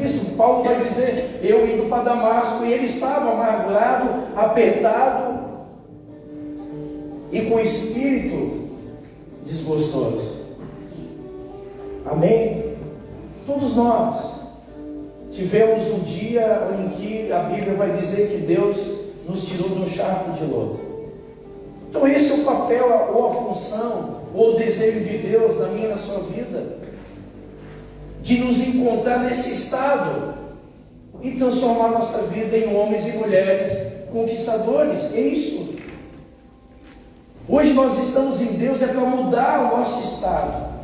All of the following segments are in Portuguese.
Cristo. Paulo vai dizer, eu indo para Damasco, e ele estava amargurado, apertado e com espírito desgostoso. Amém? Todos nós tivemos um dia em que a Bíblia vai dizer que Deus nos tirou de um charco de lodo. Então esse é o papel, ou a função, ou o desejo de Deus na minha e na sua vida, de nos encontrar nesse estado e transformar nossa vida em homens e mulheres conquistadores. É isso. Hoje nós estamos em Deus é para mudar o nosso estado.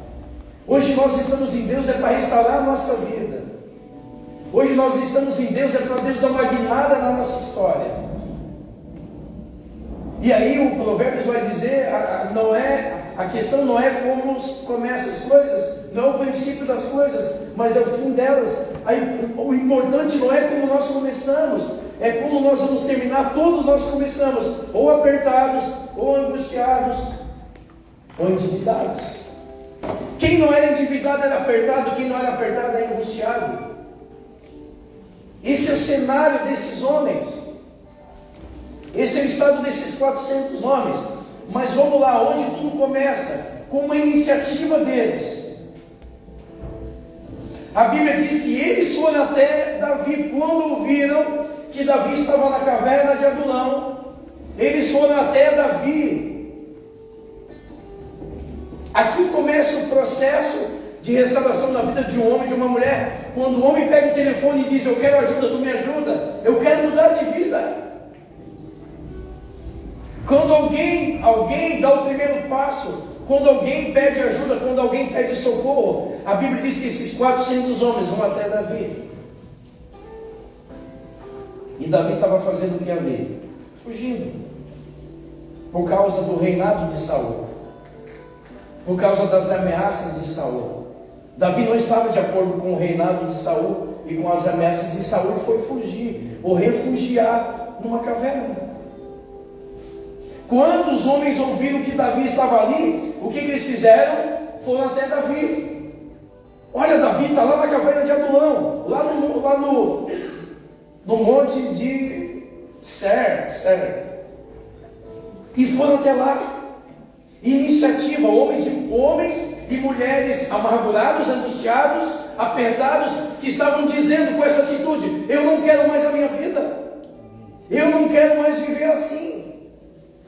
Hoje nós estamos em Deus é para restaurar a nossa vida. Hoje nós estamos em Deus é para Deus dar uma guinada na nossa história. E aí o Provérbios vai dizer, a questão não é como começam as coisas, não é o princípio das coisas, mas é o fim delas. Aí, o importante não é como nós começamos, é como nós vamos terminar. Todos nós começamos ou apertados, ou angustiados, ou endividados. Quem não era endividado era apertado, quem não era apertado era angustiado. Esse é o cenário desses homens. Esse é o estado desses 400 homens. Mas vamos lá, onde tudo começa? Com uma iniciativa deles. A Bíblia diz que eles foram até Davi. Quando ouviram que Davi estava na caverna de Adulão, eles foram até Davi. Aqui começa o processo de restauração da vida de um homem e de uma mulher. Quando o homem pega o telefone e diz, eu quero ajuda, tu me ajuda, eu quero mudar de vida. Quando alguém dá o primeiro passo, quando alguém pede ajuda, quando alguém pede socorro, a Bíblia diz que esses 400 homens vão até Davi. E Davi estava fazendo o que ali? Fugindo. Por causa do reinado de Saul. Por causa das ameaças de Saul. Davi não estava de acordo com o reinado de Saul e com as ameaças de Saul, e foi fugir, ou refugiar numa caverna. Quando os homens ouviram que Davi estava ali, o que eles fizeram? Foram até Davi. Olha, Davi está lá na caverna de Adulão, lá no monte de Ser. E foram até lá. Iniciativa, homens e mulheres amargurados, angustiados, apertados, que estavam dizendo com essa atitude, eu não quero mais a minha vida. Eu não quero mais viver assim.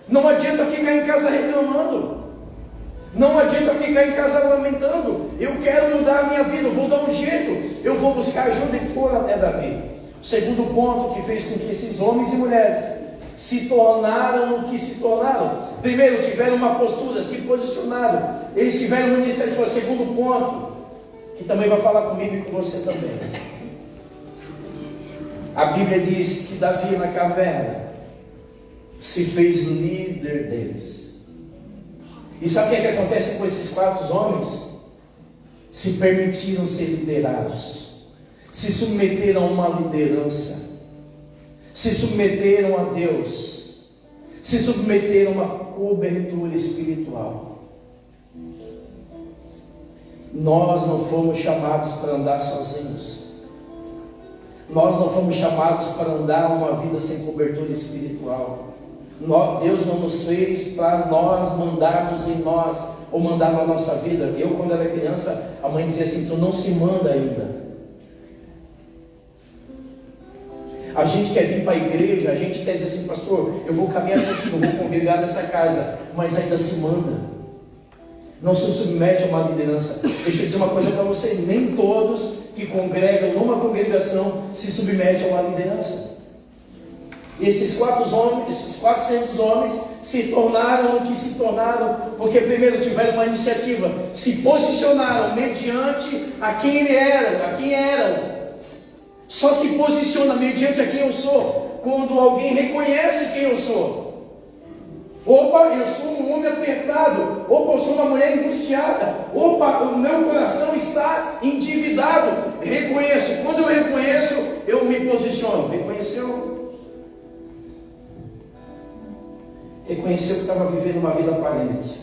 Não adianta ficar em casa reclamando. Não adianta ficar em casa lamentando. Eu quero mudar a minha vida, eu vou dar um jeito. Eu vou buscar ajuda, e foram até Davi. O segundo ponto que fez com que esses homens e mulheres se tornaram o que se tornaram. Primeiro, tiveram uma postura, se posicionaram. Eles tiveram uma iniciativa. Segundo ponto, que também vai falar comigo e com você também. A Bíblia diz que Davi na caverna se fez líder deles. E sabe o que acontece com esses 4 homens? Se permitiram ser liderados, se submeteram a uma liderança, se submeteram a Deus, se submeteram a uma cobertura espiritual. Nós não fomos chamados para andar sozinhos. Nós não fomos chamados para andar uma vida sem cobertura espiritual. Deus não nos fez para nós mandarmos em nós, ou mandar na nossa vida. Eu, quando era criança, a mãe dizia assim, tu não se manda ainda. A gente quer vir para a igreja, a gente quer dizer assim, pastor, eu vou caminhar contigo, eu vou congregar nessa casa, mas ainda se manda. Não se submete a uma liderança. Deixa eu dizer uma coisa para você, nem todos que congregam numa congregação se submetem a uma liderança. Esses 400 homens se tornaram o que se tornaram, porque primeiro tiveram uma iniciativa, se posicionaram mediante a quem eram. Só se posiciona mediante a quem eu sou, quando alguém reconhece quem eu sou. Opa, eu sou um homem apertado. Opa, eu sou uma mulher angustiada. Opa, o meu coração está endividado. Reconheço. Quando eu reconheço, eu me posiciono. Reconheceu? Reconheceu que estava vivendo uma vida aparente.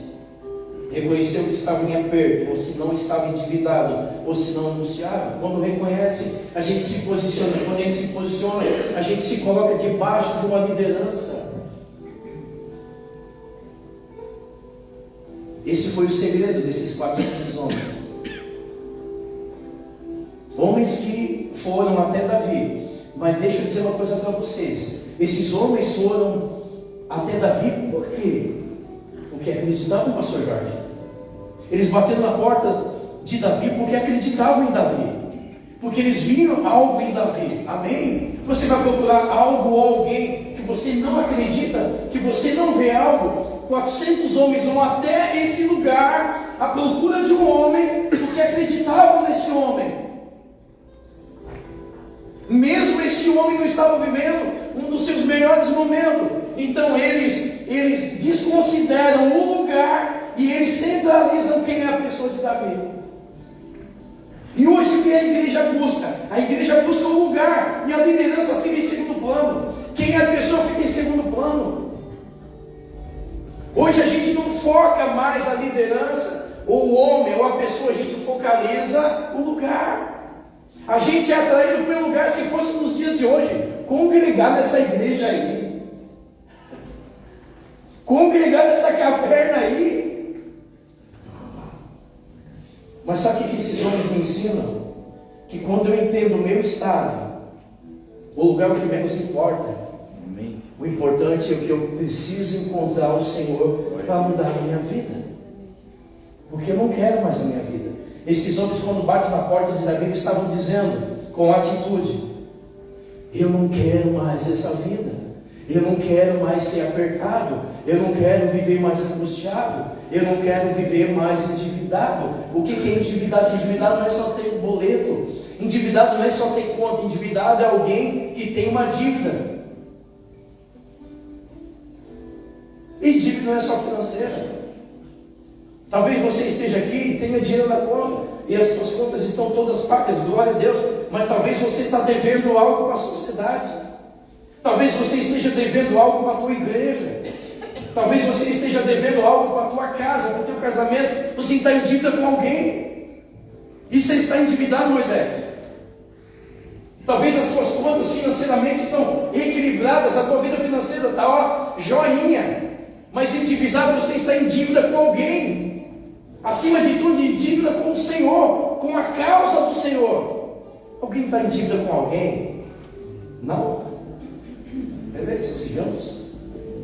reconheceu que estava em aperto, ou se não estava endividado, ou se não anunciava. Quando reconhece, a gente se posiciona. Quando a gente se posiciona, a gente se coloca debaixo de uma liderança. Esse foi o segredo desses 400 homens. Homens que foram até Davi. Mas deixa eu dizer uma coisa para vocês. Esses homens foram até Davi por quê? Porque acreditavam no pastor Jorge. Eles bateram na porta de Davi porque acreditavam em Davi. Porque eles viram algo em Davi. Amém? Você vai procurar algo ou alguém que você não acredita, que você não vê algo. 400 homens vão até esse lugar à procura de um homem porque acreditavam nesse homem. Mesmo esse homem não estava vivendo um dos seus melhores momentos. Então eles desconsideram o lugar e eles centralizam quem é a pessoa de Davi. E hoje o que a igreja busca? A igreja busca o lugar e a liderança fica em segundo plano. Quem é a pessoa fica em segundo plano. Hoje a gente não foca mais a liderança, ou o homem, ou a pessoa, a gente focaliza o lugar. A gente é atraído pelo lugar. Se fosse nos dias de hoje, congregar nessa igreja aí, congregar nessa caverna aí. Mas sabe o que esses homens me ensinam? Que quando eu entendo o meu estado, o lugar é o que menos importa. Amém. O importante é que eu preciso encontrar o Senhor para mudar a minha vida, porque eu não quero mais a minha vida. Esses homens, quando batem na porta de Davi, estavam dizendo com atitude: eu não quero mais essa vida, eu não quero mais ser apertado, eu não quero viver mais angustiado, eu não quero viver mais endividado. O que é endividado? Endividado não é só ter boleto, endividado não é só ter conta, endividado é alguém que tem uma dívida. E dívida não é só financeira. Talvez você esteja aqui e tenha dinheiro na conta, e as suas contas estão todas pagas, glória a Deus, mas talvez você está devendo algo para a sociedade. Talvez você esteja devendo algo para a tua igreja. Talvez você esteja devendo algo para a tua casa, para o teu casamento. Você está em dívida com alguém. E você está endividado, Moisés. Talvez as tuas contas financeiramente estão equilibradas, a tua vida financeira está joinha. Mas endividado, você está em dívida com alguém. Acima de tudo, em dívida com o Senhor, com a causa do Senhor. Alguém está em dívida com alguém? Não? Beleza, sigamos.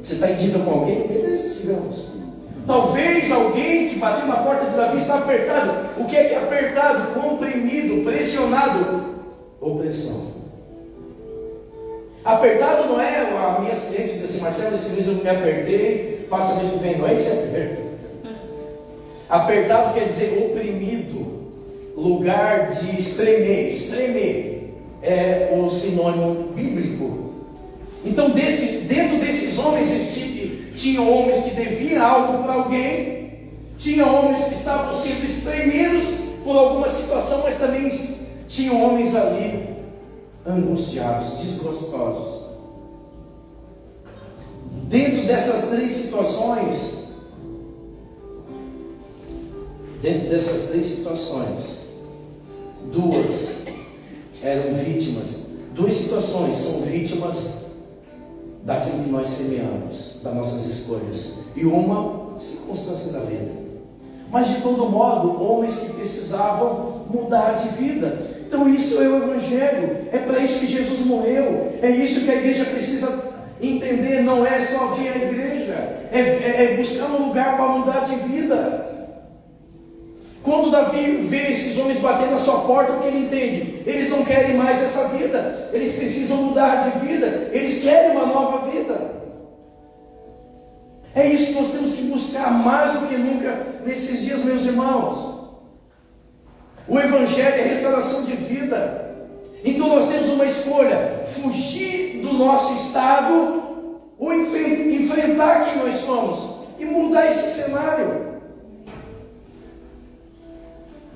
Você está em dívida com alguém? Beleza, sigamos. Talvez alguém que bateu na porta de Davi está apertado. O que é apertado? Comprimido, pressionado. Opressão. Apertado não é, as minhas clientes dizem assim: Marcelo, esse mês eu me apertei, passa mês que vem. Não é esse aperto. Apertado quer dizer oprimido, lugar de espremer. Espremer é o sinônimo bíblico. Então, dentro desses homens, tinham homens que deviam algo para alguém, tinha homens que estavam sendo espremidos por alguma situação, mas também tinham homens ali angustiados, desgostosos. Dentro dessas três situações, duas eram vítimas. Duas situações são vítimas daquilo que nós semeamos, das nossas escolhas, e uma circunstância da vida. Mas de todo modo, homens que precisavam mudar de vida. Então isso é o Evangelho, é para isso que Jesus morreu, é isso que a igreja precisa entender. Não é só vir à igreja, é buscar um lugar para mudar de vida. Quando Davi vê esses homens batendo na sua porta, o que ele entende? Eles não querem mais essa vida, eles precisam mudar de vida, eles querem uma nova vida. É isso que nós temos que buscar mais do que nunca nesses dias, meus irmãos. O Evangelho é restauração de vida. Então nós temos uma escolha: fugir do nosso estado ou enfrentar quem nós somos e mudar esse cenário.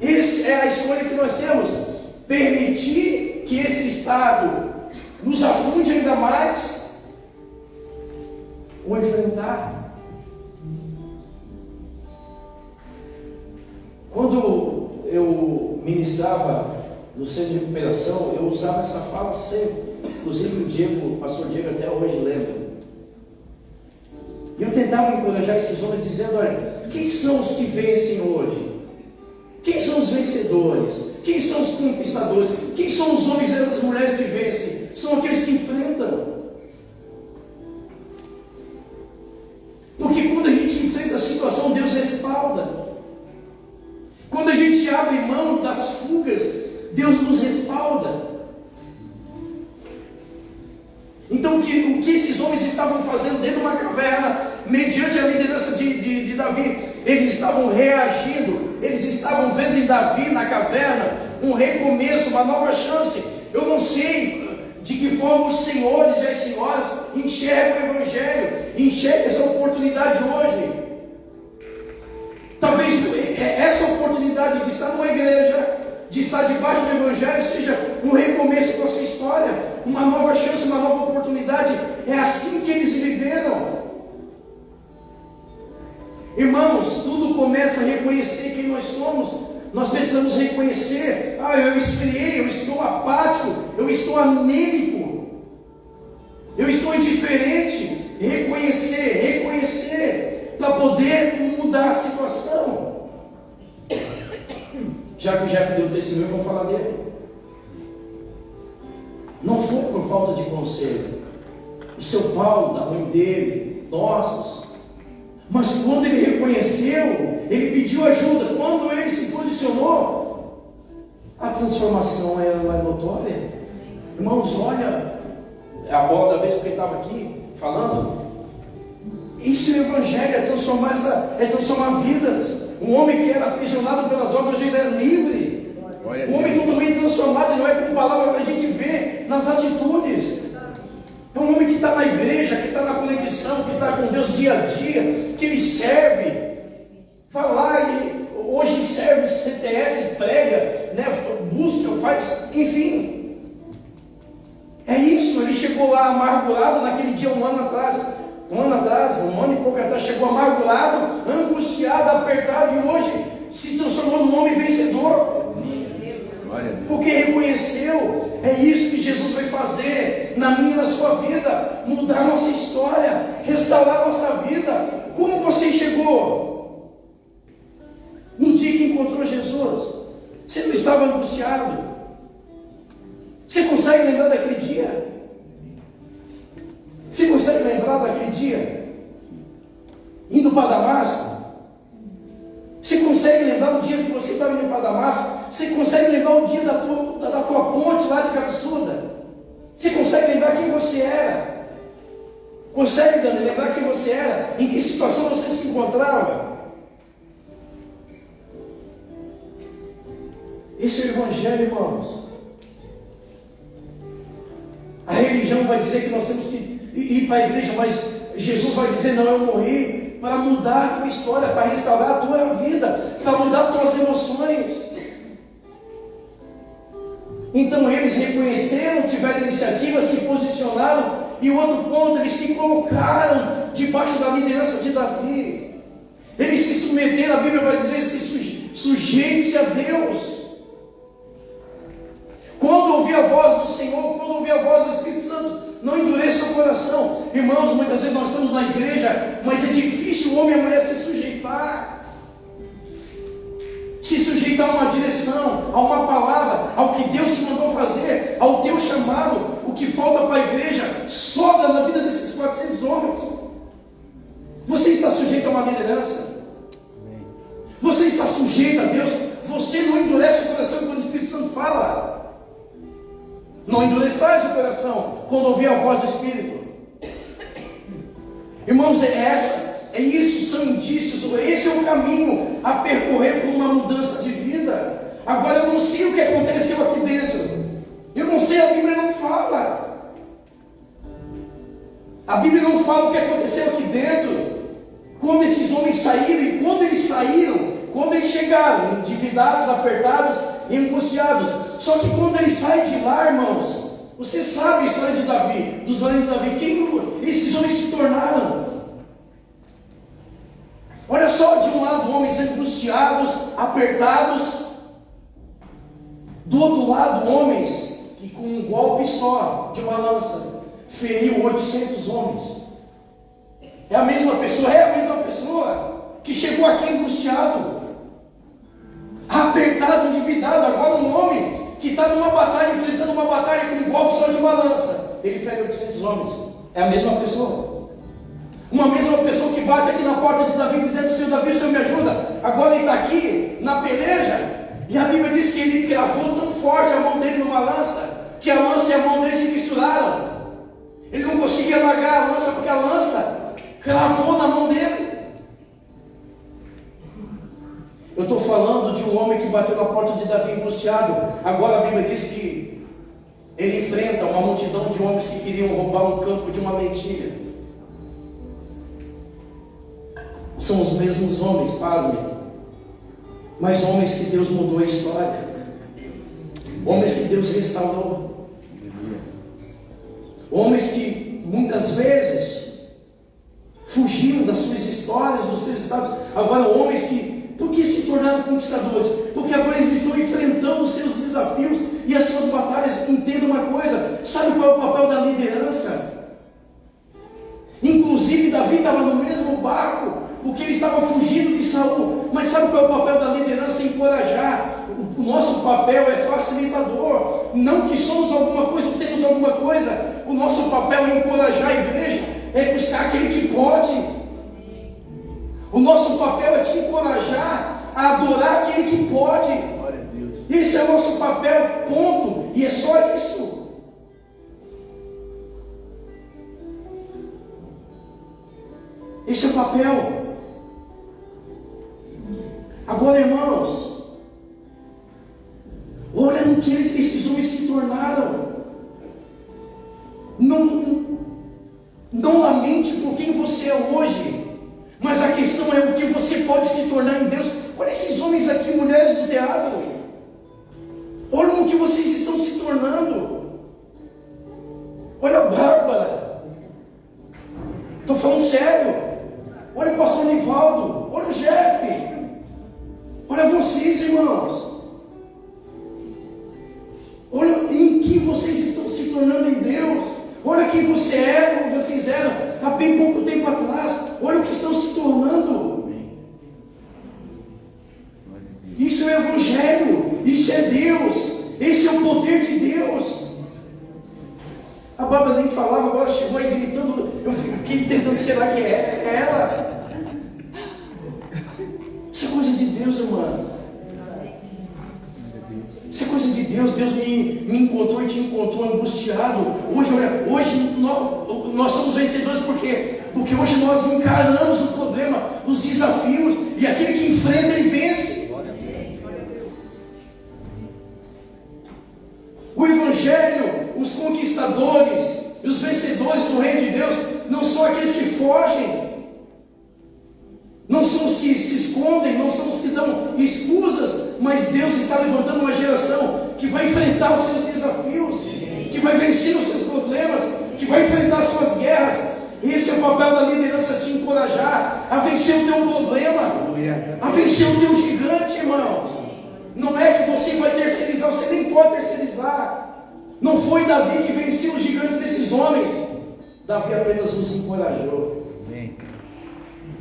Essa é a escolha que nós temos: permitir que esse estado nos afunde ainda mais ou enfrentar. Quando eu ministrava no centro de recuperação, eu usava essa fala sempre. Inclusive o pastor Diego até hoje lembra. E eu tentava encorajar esses homens dizendo: olha, quem são os que vencem hoje? Quem são os vencedores? Quem são os conquistadores? Quem são os homens e as mulheres que vencem? São aqueles que enfrentam. Porque quando a gente enfrenta a situação, Deus respalda. Quando a gente abre mão das fugas, Deus nos respalda. Então o que esses homens estavam fazendo dentro de uma caverna, mediante a liderança de Davi, eles estavam reagindo, eles estavam vendo em Davi na caverna um recomeço, uma nova chance. Eu não sei de que forma os senhores e as senhoras enxergam o Evangelho, enxergam essa oportunidade hoje. Talvez essa oportunidade de estar numa igreja, de estar debaixo do Evangelho, seja um recomeço da sua história, uma nova chance, uma nova oportunidade. É assim que eles viveram. Irmãos, tudo começa a reconhecer quem nós somos. Nós precisamos reconhecer: eu esfriei, eu estou apático, eu estou anêmico, eu estou indiferente. Reconhecer, para poder mudar a situação. Já que o Jeff deu testemunho, eu vou falar dele. Não foi por falta de conselho. O seu Paulo, da mãe dele, nossos. Mas quando ele reconheceu, ele pediu ajuda. Quando ele se posicionou, a transformação é notória. Irmãos, olha a bola da vez que ele estava aqui falando. Isso é o Evangelho, é transformar vidas. Um homem que era aprisionado pelas drogas, hoje ele é livre. Um homem totalmente transformado, e não é com palavras que a gente vê nas atitudes. É um homem que está na igreja, que está na conexão, que está com Deus dia a dia, que ele serve. Vai lá e hoje serve CTS, prega, busca, faz, enfim. É isso. Ele chegou lá amargurado naquele dia, um ano e pouco atrás, chegou amargurado, angustiado, apertado, e hoje se transformou num homem vencedor. Porque reconheceu. É isso que Jesus vai fazer na minha e na sua vida: mudar a nossa história, restaurar a nossa vida. Como você chegou no dia que encontrou Jesus? Você não estava angustiado? Você consegue lembrar daquele dia? Você consegue lembrar daquele dia? Indo para Damasco? Você consegue lembrar o dia que você estava indo para Damasco? Você consegue lembrar o dia da tua ponte lá de Cabeçuda? Você consegue lembrar quem você era? Consegue, Dani, lembrar quem você era? Em que situação você se encontrava? Esse é o Evangelho, irmãos. A religião vai dizer que nós temos que ir para a igreja, mas Jesus vai dizer: não, eu morri para mudar a tua história, para restaurar a tua vida, para mudar as tuas emoções. Então eles reconheceram, tiveram iniciativa, se posicionaram, e o outro ponto, eles se colocaram debaixo da liderança de Davi. Eles se submeteram, a Bíblia vai dizer: sujeite-se a Deus. Quando ouvir a voz do Senhor, quando ouvir a voz do Espírito Santo, não endureça o coração. Irmãos, muitas vezes nós estamos na igreja, mas é difícil o homem e a mulher se sujeitar. Se sujeitar a uma direção, a uma palavra, ao que Deus te mandou fazer, ao teu chamado. O que falta para a igreja sobra na vida desses 400 homens. Você está sujeito a uma liderança? Você está sujeito a Deus? Você não endurece o coração quando o Espírito Santo fala? Não endureçais o coração quando ouvir a voz do Espírito. Irmãos, é isso, são indícios. Esse é o caminho a percorrer por uma mudança de vida. Agora eu não sei o que aconteceu aqui dentro. Eu não sei, a Bíblia não fala. A Bíblia não fala o que aconteceu aqui dentro. Quando esses homens saíram, e quando eles saíram, quando eles chegaram, endividados, apertados e angustiados. Só que quando eles saem de lá, irmãos, você sabe a história de Davi, dos valentes de Davi, quem esses homens se tornaram? Olha só, de um lado homens angustiados, apertados, do outro lado homens que com um golpe só de uma lança feriu 800 homens. É a mesma pessoa que chegou aqui angustiado, apertado, endividado. Agora um homem que está numa batalha, enfrentando uma batalha com um golpe só de uma lança, ele fere 800 homens. É a mesma pessoa. Uma mesma pessoa que bate aqui na porta de Davi dizendo: Senhor Davi, o Senhor me ajuda. Agora ele está aqui na peleja, e a Bíblia diz que ele cravou tão forte a mão dele numa lança, que a lança e a mão dele se misturaram. Ele não conseguia largar a lança, porque a lança cravou na mão dele. Eu estou falando de um homem que bateu na porta de Davi angustiado. Agora a Bíblia diz que ele enfrenta uma multidão de homens que queriam roubar um campo de uma lentilha. São os mesmos homens, pasmem, mas homens que Deus mudou a história, homens que Deus restaurou, homens que muitas vezes fugiram das suas histórias, dos seus estados. Agora homens que, por que se tornaram conquistadores? Porque agora eles estão enfrentando os seus desafios e as suas batalhas. Entenda uma coisa, sabe qual é o papel da liderança? Inclusive Davi estava no mesmo barco, porque ele estava fugindo de Saul. Mas sabe qual é o papel da liderança? Encorajar. O nosso papel é facilitador. Não que somos alguma coisa ou temos alguma coisa. O nosso papel é encorajar a igreja, é buscar aquele que pode. O nosso papel é te encorajar a adorar aquele que pode. Esse é o nosso papel, ponto. E é só isso. Esse é o papel. Agora, irmãos, olha no que esses homens se tornaram. Não lamente por quem você é hoje, mas a questão é o que você pode se tornar em Deus. Olha esses homens aqui, mulheres do teatro. Olha no que vocês estão se tornando. Olha a Bárbara. Estou falando sério. Olha o pastor Nivaldo. Olha o Jeff. Olha vocês, irmãos. Olha em que vocês estão se tornando em Deus. Olha quem você era, como vocês eram há bem pouco tempo atrás. Olha o que estão se tornando. Isso é o Evangelho. Isso é Deus. Esse é o poder de Deus. A Bárbara nem falava, agora chegou aí gritando. Eu fiquei tentando, será que é ela? Isso é coisa de Deus, irmão. Isso é coisa de Deus. Deus me encontrou e te encontrou angustiado. Hoje nós somos vencedores. Por quê? Porque hoje nós encaramos o problema, os desafios, e aquele que enfrenta, ele vence. O Evangelho, os conquistadores e os vencedores do reino de Deus não são aqueles que fogem, não são os que se escondem, não são os que dão escusas, mas Deus está levantando uma geração que vai enfrentar os seus desafios, que vai vencer os seus problemas, que vai enfrentar as suas guerras. Esse é o papel da liderança, te encorajar a vencer o teu problema, a vencer o teu gigante, irmão. Não é que você vai terceirizar, você nem pode terceirizar. Não foi Davi que venceu os gigantes desses homens. Davi apenas os encorajou.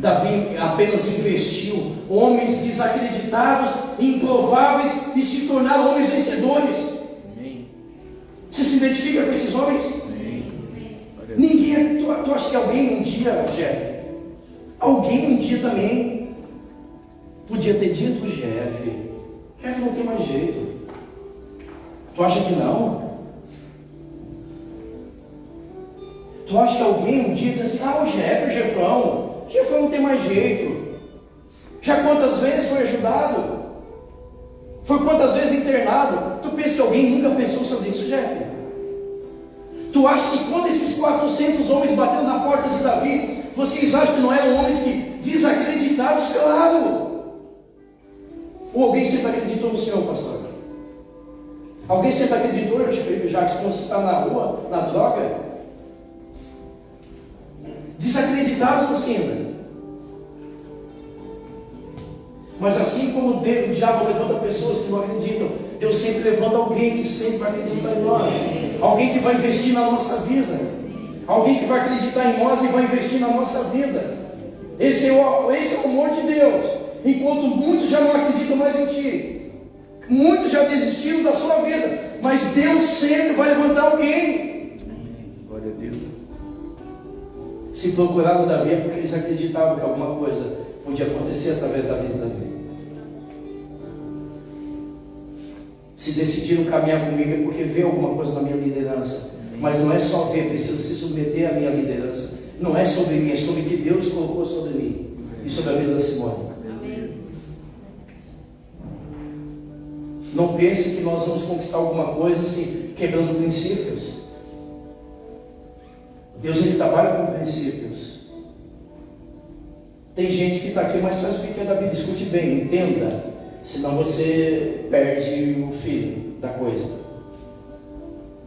Davi apenas investiu homens desacreditados, improváveis, e se tornaram homens vencedores. Você se identifica com esses homens? Ninguém. Tu acha que alguém um dia, Jeff, alguém um dia também podia ter dito: Jeff não tem mais jeito. Tu acha que não? Tu acha que alguém um dia diz assim: o Jefão não tem mais jeito. Já quantas vezes foi ajudado? Foi quantas vezes internado? Tu pensa que alguém nunca pensou sobre isso, Jeff? Tu acha que quando esses 400 homens bateram na porta de Davi, vocês acham que não eram homens que desacreditados? Claro! Ou alguém sempre acreditou no Senhor, pastor? Alguém sempre acreditou, Jacques, quando você está na rua, na droga? Desacreditados no Senhor. Mas assim como o diabo levanta pessoas que não acreditam, Deus sempre levanta alguém que sempre vai acreditar em nós. Alguém que vai investir na nossa vida. Alguém que vai acreditar em nós e vai investir na nossa vida. Esse é o amor de Deus. Enquanto muitos já não acreditam mais em ti, muitos já desistiram da sua vida, mas Deus sempre vai levantar alguém. Glória a Deus. Se procuraram Davi é porque eles acreditavam que alguma coisa podia acontecer através da vida de Davi. Se decidiram caminhar comigo é porque vê alguma coisa na minha liderança. Mas não é só ver, precisa se submeter à minha liderança. Não é sobre mim, é sobre o que Deus colocou sobre mim e sobre a vida da Simone. Não pense que nós vamos conquistar alguma coisa assim, quebrando princípios. Deus, ele trabalha com princípios. Tem gente que está aqui, mas faz o que quer da vida. Escute bem, entenda, senão você perde o fio da coisa.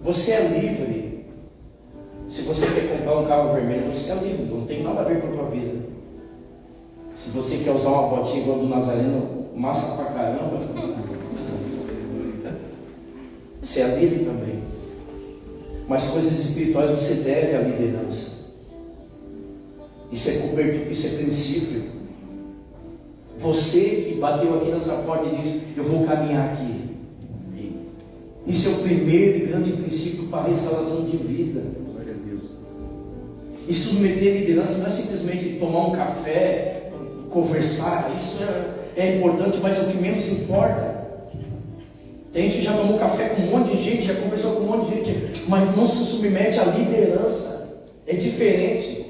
Você é livre. Se você quer comprar um carro vermelho, você é livre, não tem nada a ver com a tua vida. Se você quer usar uma botinha igual do Nazareno, massa pra caramba, você é livre também. Mas coisas espirituais você deve à liderança. Isso é cobertura, isso é princípio. Você que bateu aqui nessa porta e disse: eu vou caminhar aqui. Isso é o primeiro e grande princípio para a restauração de vida. Glória a Deus. E submeter a liderança não é simplesmente tomar um café, conversar. Isso é importante, mas é o que menos importa. Tem gente que já tomou café com um monte de gente, já conversou com um monte de gente, mas não se submete à liderança. É diferente.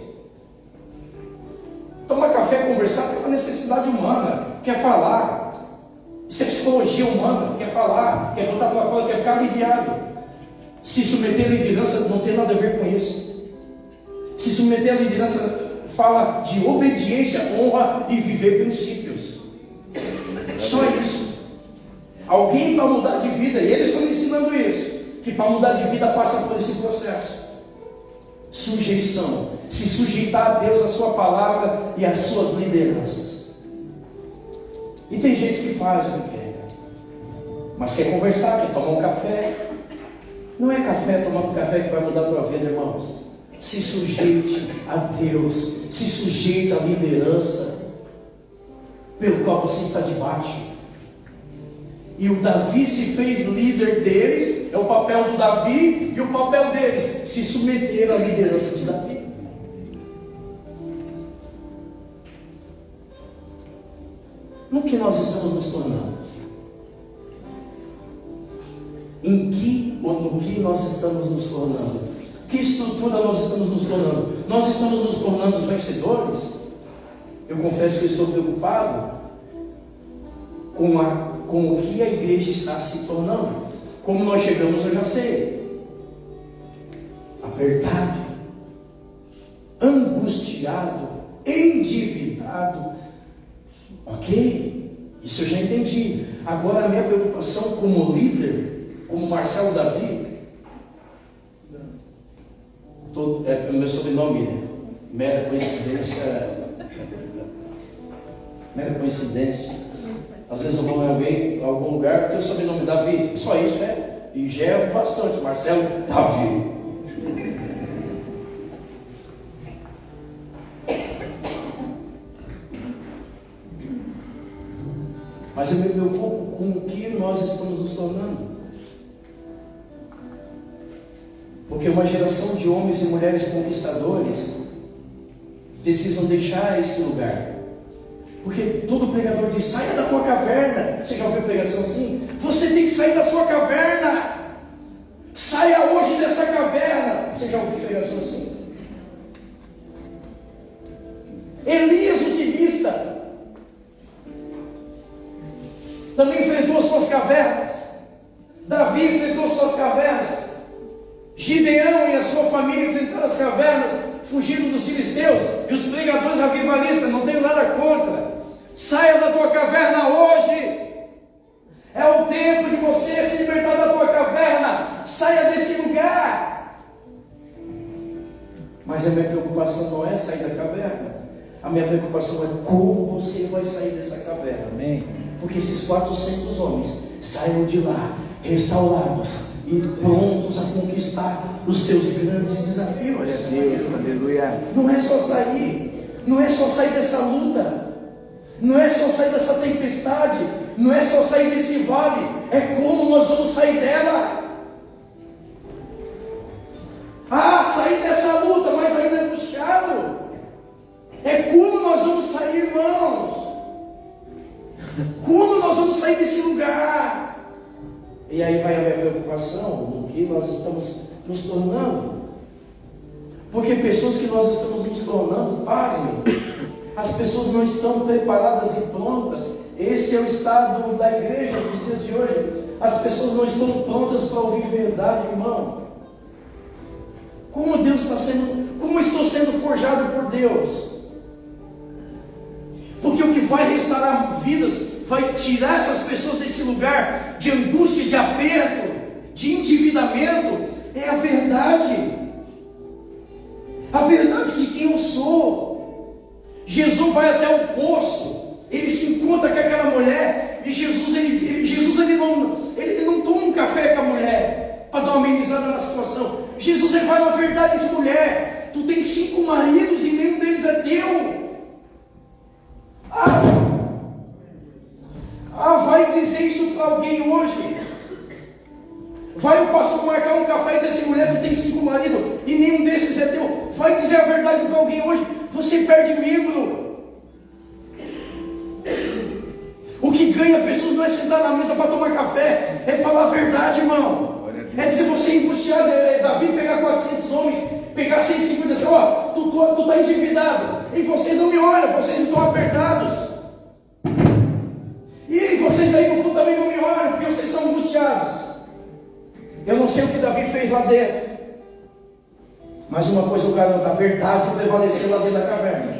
Tomar café, conversar, é uma necessidade humana, quer falar. Isso é psicologia humana, quer falar, quer botar para fora, quer ficar aliviado. Se submeter à liderança não tem nada a ver com isso. Se submeter à liderança fala de obediência, honra e viver princípios. Só isso. Alguém para mudar de vida, e eles estão ensinando isso, que para mudar de vida passa por esse processo. Sujeição, se sujeitar a Deus, a sua palavra e as suas lideranças. E tem gente que faz o que quer, mas quer conversar, quer tomar um café. Não é café, tomando café que vai mudar a tua vida, irmãos. Se sujeite a Deus, se sujeite à liderança pelo qual você está debaixo. E o Davi se fez líder deles, é o papel do Davi, e o papel deles, se submeter à liderança de Davi. No que nós estamos nos tornando? Em que ou no que nós estamos nos tornando? Que estrutura nós estamos nos tornando? Nós estamos nos tornando vencedores? Eu confesso que eu estou preocupado com o que a igreja está se tornando. Como nós chegamos, eu já sei. Apertado, angustiado, endividado. Ok, isso eu já entendi. Agora a minha preocupação como líder, como Marcelo Davi, é o meu sobrenome, né? Mera coincidência. Às vezes eu vou em algum lugar, tem o sobrenome Davi, só isso, né? E já é bastante, Marcelo Davi. Mas eu me preocupo com o que nós estamos nos tornando. Porque uma geração de homens e mulheres conquistadores precisam deixar esse lugar. Porque todo pregador diz: saia da tua caverna. Você já ouviu pregação assim? Você tem que sair da sua caverna. Saia hoje dessa caverna. Você já ouviu pregação assim? Elias, otimista, também enfrentou suas cavernas. Davi enfrentou suas cavernas. Gideão e a sua família enfrentaram as cavernas, fugindo dos filisteus. E os pregadores avivalistas, não tenho nada contra. Saia da tua caverna hoje. É o tempo de você se libertar da tua caverna. Saia desse lugar. Mas a minha preocupação não é sair da caverna. A minha preocupação é como você vai sair dessa caverna. Amém. Porque esses 400 homens saíram de lá, restaurados e prontos a conquistar os seus grandes desafios. Glória a Deus, aleluia. Não é só sair, não é só sair dessa luta, não é só sair dessa tempestade, não é só sair desse vale, é como nós vamos sair dela. Sair dessa luta, mas ainda angustiado. É como nós vamos sair, irmãos. Como nós vamos sair desse lugar? E aí vai a minha preocupação no que nós estamos nos tornando. Porque pessoas que nós estamos nos tornando, pasmem, as pessoas não estão preparadas e prontas. Esse é o estado da igreja nos dias de hoje. As pessoas não estão prontas para ouvir verdade, irmão. Como como eu estou sendo forjado por Deus? Porque o que vai restaurar vidas, vai tirar essas pessoas desse lugar de angústia, de aperto, de endividamento, é a verdade. A verdade de quem eu sou. Jesus vai até o poço, ele se encontra com aquela mulher, e Jesus não toma um café com a mulher para dar uma amenizada na situação. Jesus ele vai na verdade e diz: mulher, tu tens 5 maridos e nenhum deles é teu. Vai dizer isso para alguém hoje? Vai o pastor marcar um café e dizer assim: mulher, tu tens 5 maridos e nenhum desses é teu. Vai dizer a verdade para alguém hoje? Você perde membro. O que ganha pessoas não é sentar na mesa para tomar café, é falar a verdade, irmão. É dizer, você angustiado, Davi pegar 400 homens, pegar 150 e dizer: tu está endividado, e vocês não me olham, vocês estão apertados, e vocês aí no fundo também não me olham, porque vocês são angustiados. Eu não sei o que Davi fez lá dentro, mas uma coisa eu garanto: a verdade prevaleceu lá dentro da caverna.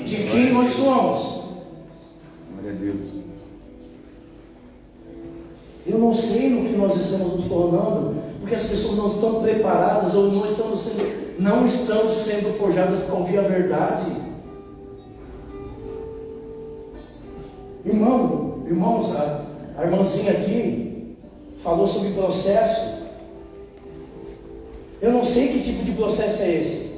De quem nós somos? Glória a Deus. Eu não sei no que nós estamos nos tornando, porque as pessoas não estão preparadas ou não estão sendo forjadas para ouvir a verdade. Irmãos, a irmãzinha aqui falou sobre processo. Eu não sei que tipo de processo é esse.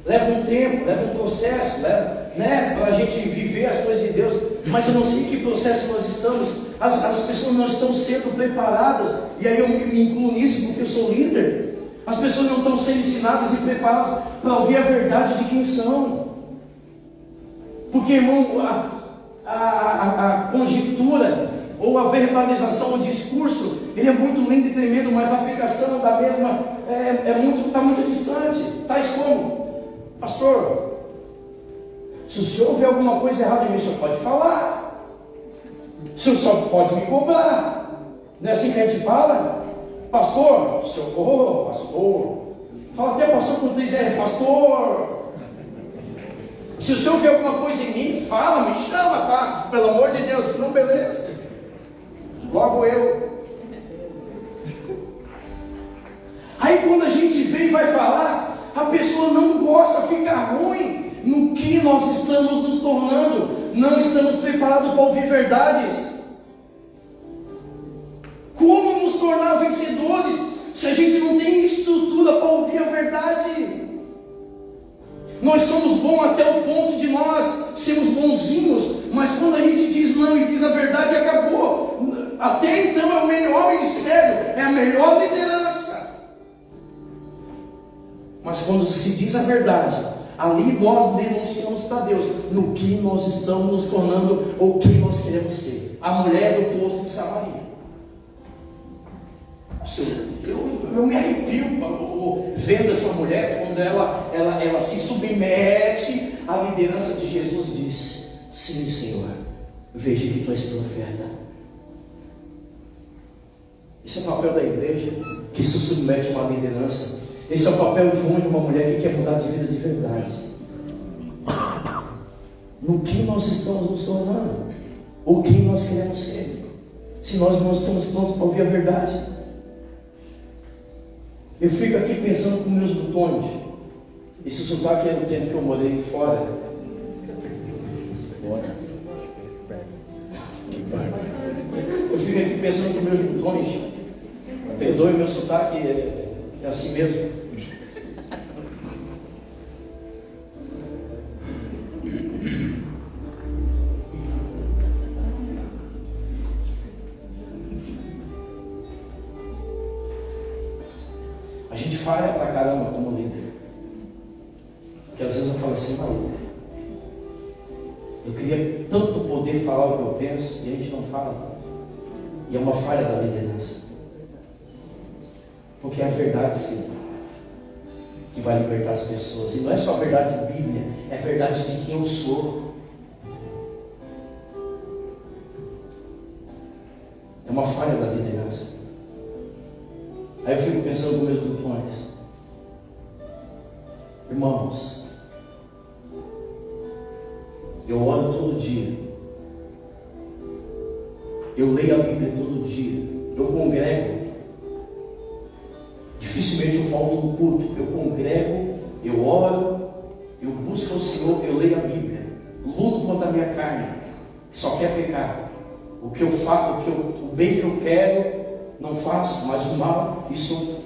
Leva um tempo, leva um processo, para a gente viver as coisas de Deus, mas eu não sei em que processo nós estamos. As pessoas não estão sendo preparadas, e aí eu me incluo nisso porque eu sou líder. As pessoas não estão sendo ensinadas e preparadas para ouvir a verdade de quem são. Porque, irmão, a conjectura ou a verbalização, o discurso, ele é muito lindo e tremendo, mas a aplicação da mesma está muito distante. Tais como: pastor, se o senhor vê alguma coisa errada em mim, o senhor pode falar. O senhor só pode me cobrar. Não é assim que a gente fala? Pastor, socorro, pastor. Fala até pastor com 3 R, pastor. Se o senhor vê alguma coisa em mim, fala, me chama, tá? Pelo amor de Deus, não, beleza. Logo eu. Aí quando a gente vem e vai falar, a pessoa não gosta, fica ruim. No que nós estamos nos tornando? Não estamos preparados para ouvir verdades. Como nos tornar vencedores se a gente não tem estrutura para ouvir a verdade? Nós somos bons até o ponto de nós sermos bonzinhos, mas quando a gente diz não e diz a verdade, acabou. Até então é o melhor ministério, é a melhor liderança. Mas quando se diz a verdade, ali nós denunciamos para Deus no que nós estamos nos tornando ou o que nós queremos ser. A mulher do poço de Samaria. Eu me arrepio vendo essa mulher quando ela se submete à liderança de Jesus e diz: sim, Senhor, veja que tu és profeta. Esse é o papel da igreja que se submete a uma liderança. Esse é o papel de uma mulher que quer mudar de vida de verdade. No que nós estamos nos tornando? Ou quem nós queremos ser? Se nós não estamos prontos para ouvir a verdade. Eu fico aqui pensando com meus botões. Esse sotaque é no tempo que eu morei fora. Eu fico aqui pensando nos meus botões. Perdoe meu sotaque, é assim mesmo. A gente falha pra caramba como líder. Porque às vezes eu falo assim, maluco, eu queria tanto poder falar o que eu penso e a gente não fala. E é uma falha da liderança. Porque é a verdade, sim, que vai libertar as pessoas. E não é só a verdade de Bíblia, é a verdade de quem eu sou. É uma falha da liderança. Aí eu fico pensando nos meus botões. Irmãos, eu oro todo dia. Eu leio a Bíblia todo dia. Eu congrego. Dificilmente eu falto no culto. Eu congrego, eu oro, eu busco o Senhor, eu leio a Bíblia. Luto contra a minha carne, que só quer pecar. O que eu faço, o bem que eu quero, não faço, mas o mal, isso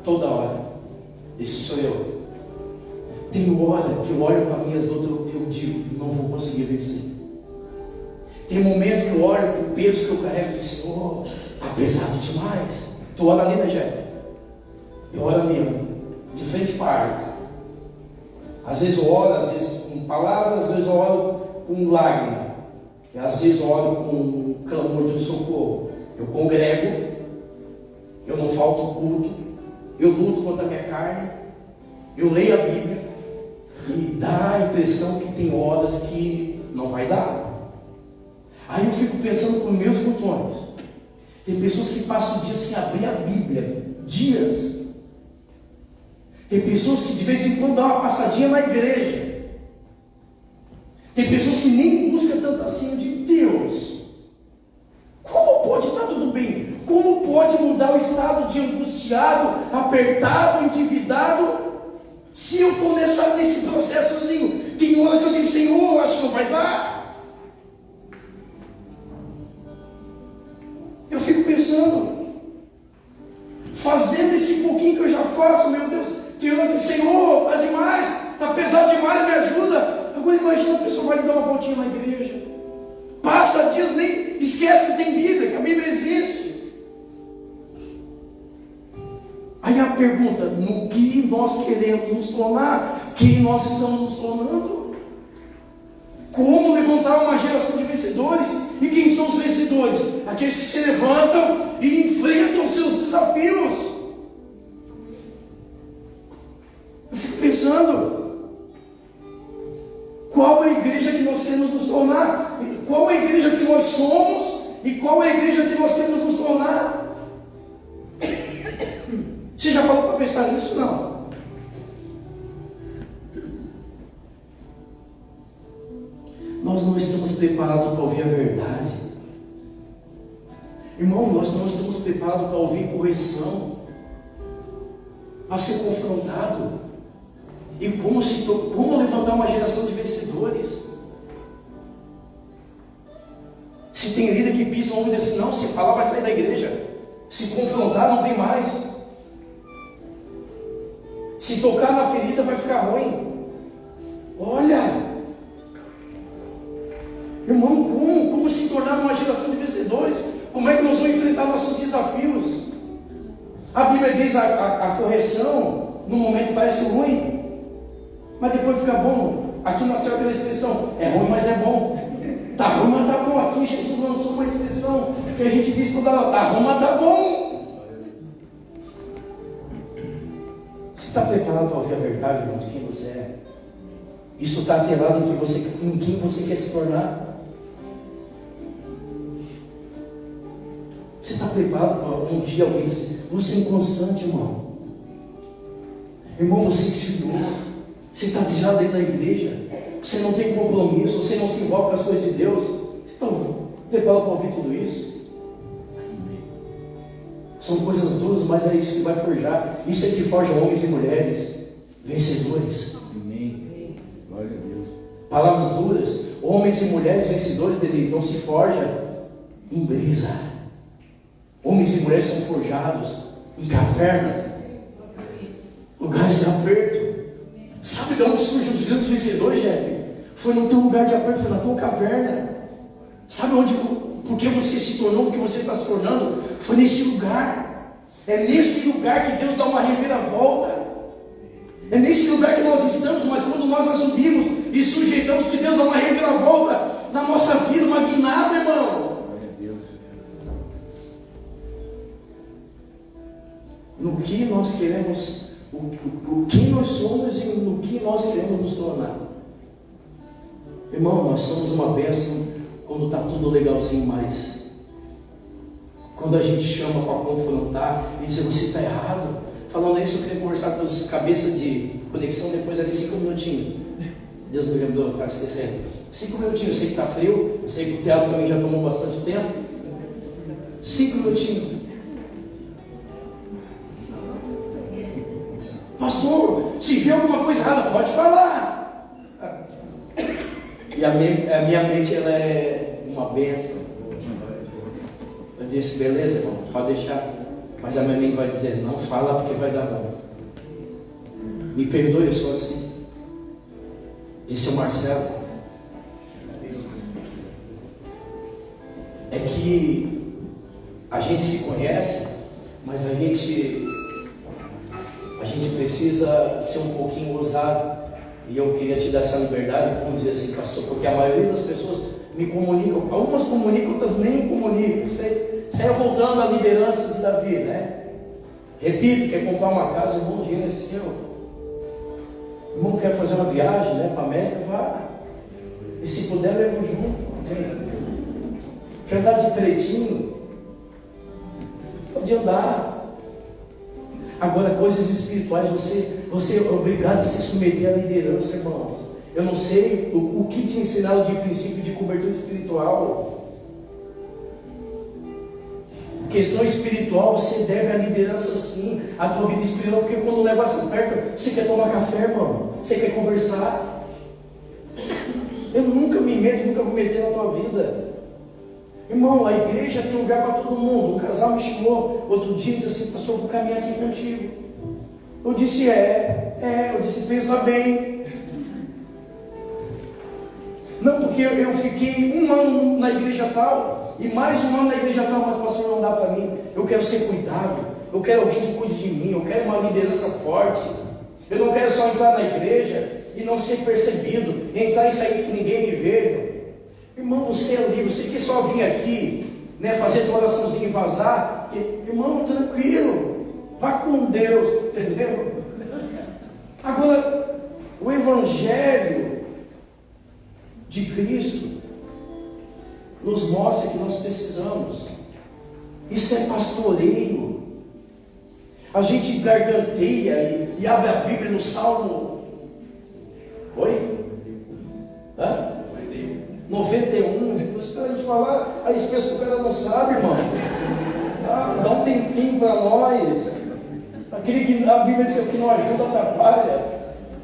toda hora. Isso sou eu. Tem hora que eu olho para minhas lutas e eu digo, não vou conseguir vencer. Tem momento que eu olho para o peso que eu carrego e digo, Senhor, está pesado demais. Tu ora ali, né, Jeff? Eu oro ali, de frente para a arca. Às vezes eu oro, às vezes com palavras, às vezes eu oro com lágrima. E às vezes eu oro com um clamor de socorro. Eu congrego, eu não falto o culto, eu luto contra a minha carne, eu leio a Bíblia, e dá a impressão que tem horas que não vai dar. Aí eu fico pensando com meus botões. Tem pessoas que passam o dia sem abrir a Bíblia, dias. Tem pessoas que de vez em quando dão uma passadinha na igreja. Tem pessoas que nem buscam tanto assim. De Deus, como pode estar tudo bem? Como pode mudar o estado de angustiado, apertado, endividado, se eu estou nesse processozinho? Tem hora que eu digo, Senhor, acho que não vai dar. Eu fico pensando, fazendo esse pouquinho que eu já faço, meu Deus, tem hora que, Senhor, está demais, está pesado demais, me ajuda. Agora imagina, a pessoa vai lhe dar uma voltinha na igreja, passa dias, nem esquece que tem Bíblia, que a Bíblia existe. Aí a pergunta, no que nós queremos nos tornar? Quem nós estamos nos tornando? Como levantar uma geração de vencedores? E quem são os vencedores? Aqueles que se levantam e enfrentam os seus desafios. Eu fico pensando, qual é a igreja que nós queremos nos tornar? Qual é a igreja que nós somos? E qual é a igreja que nós queremos nos tornar? Você já parou para pensar nisso? Não. Nós não estamos preparados para ouvir a verdade. Irmão, nós não estamos preparados para ouvir correção, para ser confrontado. E como levantar uma geração de vencedores? Se tem líder que pisa um e diz assim, não, se falar vai sair da igreja. Se confrontar não vem mais. Se tocar na ferida vai ficar ruim. Olha, irmão, como se tornar uma geração de vencedores? Como é que nós vamos enfrentar nossos desafios? A Bíblia diz a correção, no momento parece ruim, mas depois fica bom. Aqui nasceu aquela expressão, é ruim, mas é bom. Está ruim, mas está bom. Aqui Jesus lançou uma expressão que a gente diz toda hora, está ruim, mas está bom. Você está preparado para ouvir a verdade, irmão, de quem você é? Isso está atrelado em quem você quer se tornar? Você está preparado para um dia alguém dizer assim, você é inconstante, irmão. Irmão, você esfriou. Você está desviado dentro da igreja. Você não tem compromisso. Você não se envolve com as coisas de Deus. Você está preparado para ouvir tudo isso? São coisas duras, mas é isso que vai forjar. Isso é que forja homens e mulheres vencedores. Amém. Glória a Deus. Palavras duras. Homens e mulheres vencedores dele não se forja em brisa. Homens e mulheres são forjados em cavernas, lugares de aperto. Sabe de onde surgem os grandes vencedores, Jeff? Foi no teu lugar de aperto, foi na tua caverna. Sabe onde? Porque você se tornou, porque você está se tornando? Foi nesse lugar. É nesse lugar que Deus dá uma reviravolta. É nesse lugar que nós estamos, mas quando nós assumimos e sujeitamos, que Deus dá uma reviravolta na nossa vida, uma guinada, irmão. No que nós queremos, o que nós somos e no que nós queremos nos tornar. Irmão, nós somos uma bênção quando está tudo legalzinho, mas quando a gente chama para confrontar e dizer você está errado. Falando isso, eu queria conversar com os cabeças de conexão depois ali 5 minutinhos. Deus me lembrou, estava esquecendo. 5 minutinhos, eu sei que está frio, eu sei que o teatro também já tomou bastante tempo. 5 minutinhos. Pastor, se vê alguma coisa errada, pode falar. E a minha mente, ela é uma bênção. Eu disse, beleza, irmão, pode deixar. Mas a minha mente vai dizer, não fala porque vai dar bom. Me perdoe, eu sou assim. Esse é o Marcelo. É que a gente se conhece, mas a gente precisa ser um pouquinho ousado. E eu queria te dar essa liberdade, como dizer assim, pastor, porque a maioria das pessoas me comunicam, algumas comunicam, outras nem comunicam. Saiu voltando à liderança de Davi, né? Repito, quer comprar uma casa, irmão, o dinheiro é seu. Irmão, quer fazer uma viagem, né, para a América, vá. E se puder, leva junto. Amém? Quer andar de pretinho? Pode andar. Agora, coisas espirituais, você é obrigado a se submeter à liderança, irmãos. Eu não sei o que te ensinaram de princípio de cobertura espiritual. Questão espiritual, você deve à liderança sim, à tua vida espiritual, porque quando o negócio aperta, você quer tomar café, irmão, você quer conversar. Eu nunca me meto, nunca vou meter na tua vida. Irmão, a igreja tem lugar para todo mundo. Um casal me chamou outro dia e disse assim, pastor, eu vou caminhar aqui contigo. Eu disse, eu disse, pensa bem. Não, porque eu fiquei 1 ano na igreja tal, e mais 1 ano na igreja tal, mas pastor, não dá para mim. Eu quero ser cuidado, eu quero alguém que cuide de mim, eu quero uma liderança forte. Eu não quero só entrar na igreja e não ser percebido, entrar e sair que ninguém me veja. Irmão, você é livre, você quer só vir aqui, né, fazer tua oraçãozinha e vazar, irmão, tranquilo, vá com Deus, entendeu? Agora, o Evangelho de Cristo nos mostra que nós precisamos. Isso é pastoreio. A gente garganteia e abre a Bíblia no Salmo 91. Espera a gente falar, aí se pensa que o cara não sabe, irmão. Dá um tempinho para nós. Aquele que a Bíblia diz que não ajuda, atrapalha.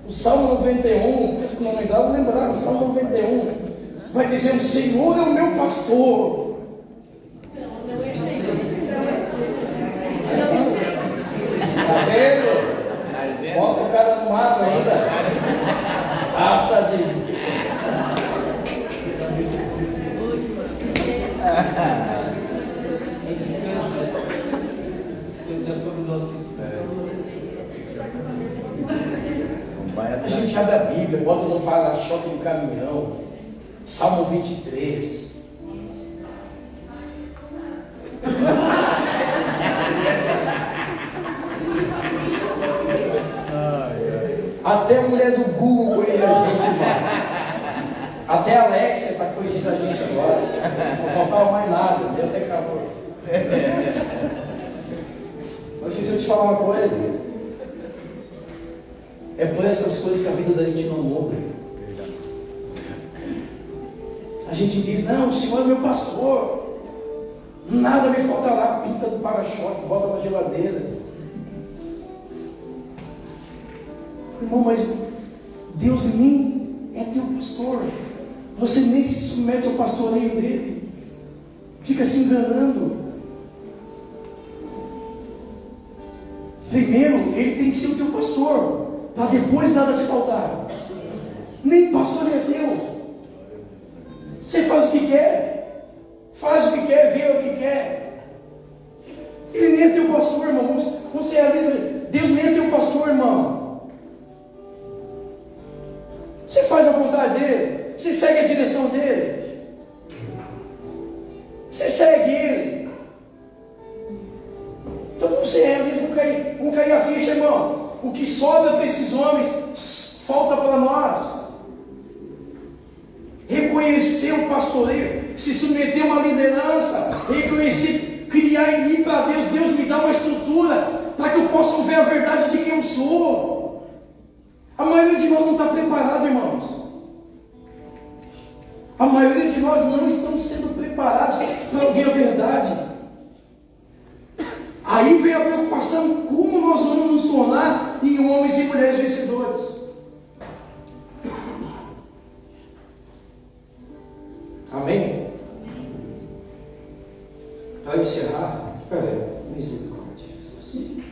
O Salmo 91, pensa que não lembrava, lembrava, o Salmo 91 vai dizer, o Senhor é o meu pastor. Tá vendo? Bota o cara no mato ainda. Raça de... A gente abre a Bíblia, bota no para-choque do caminhão. Salmo 23. Até a mulher do Google corrige a gente, irmão. Até a Alexia está corrigindo a gente agora. Não faltava mais nada, deu até calor. Mas deixa eu te falar uma coisa. É por essas coisas que a vida da gente não muda. A gente diz, não, o Senhor é meu pastor. Nada me faltará, pinta do para-choque, bota na geladeira. Irmão, mas Deus nem é teu pastor. Você nem se submete ao pastoreio dele, fica se enganando. Primeiro, ele tem que ser o teu pastor, para depois nada te faltar. Nem pastor é teu. Você faz o que quer, vê o que quer. Ele nem é teu pastor, irmão. Você realiza, Deus nem é teu pastor, irmão. Você faz a vontade dele, você segue a direção dele, você segue ele. Então você vão cair a ficha, irmão. O que sobra para esses homens, falta para nós. Reconhecer o pastoreio, se submeter a uma liderança, reconhecer, criar em mim para Deus. Deus me dá uma estrutura para que eu possa ver a verdade de quem eu sou. A maioria de nós não está preparado, irmãos. A maioria de nós não estamos sendo preparados para ouvir a verdade. Aí vem a preocupação, como nós vamos nos tornar em homens e mulheres vencedores. Amém? Para encerrar, misericórdia, Jesus.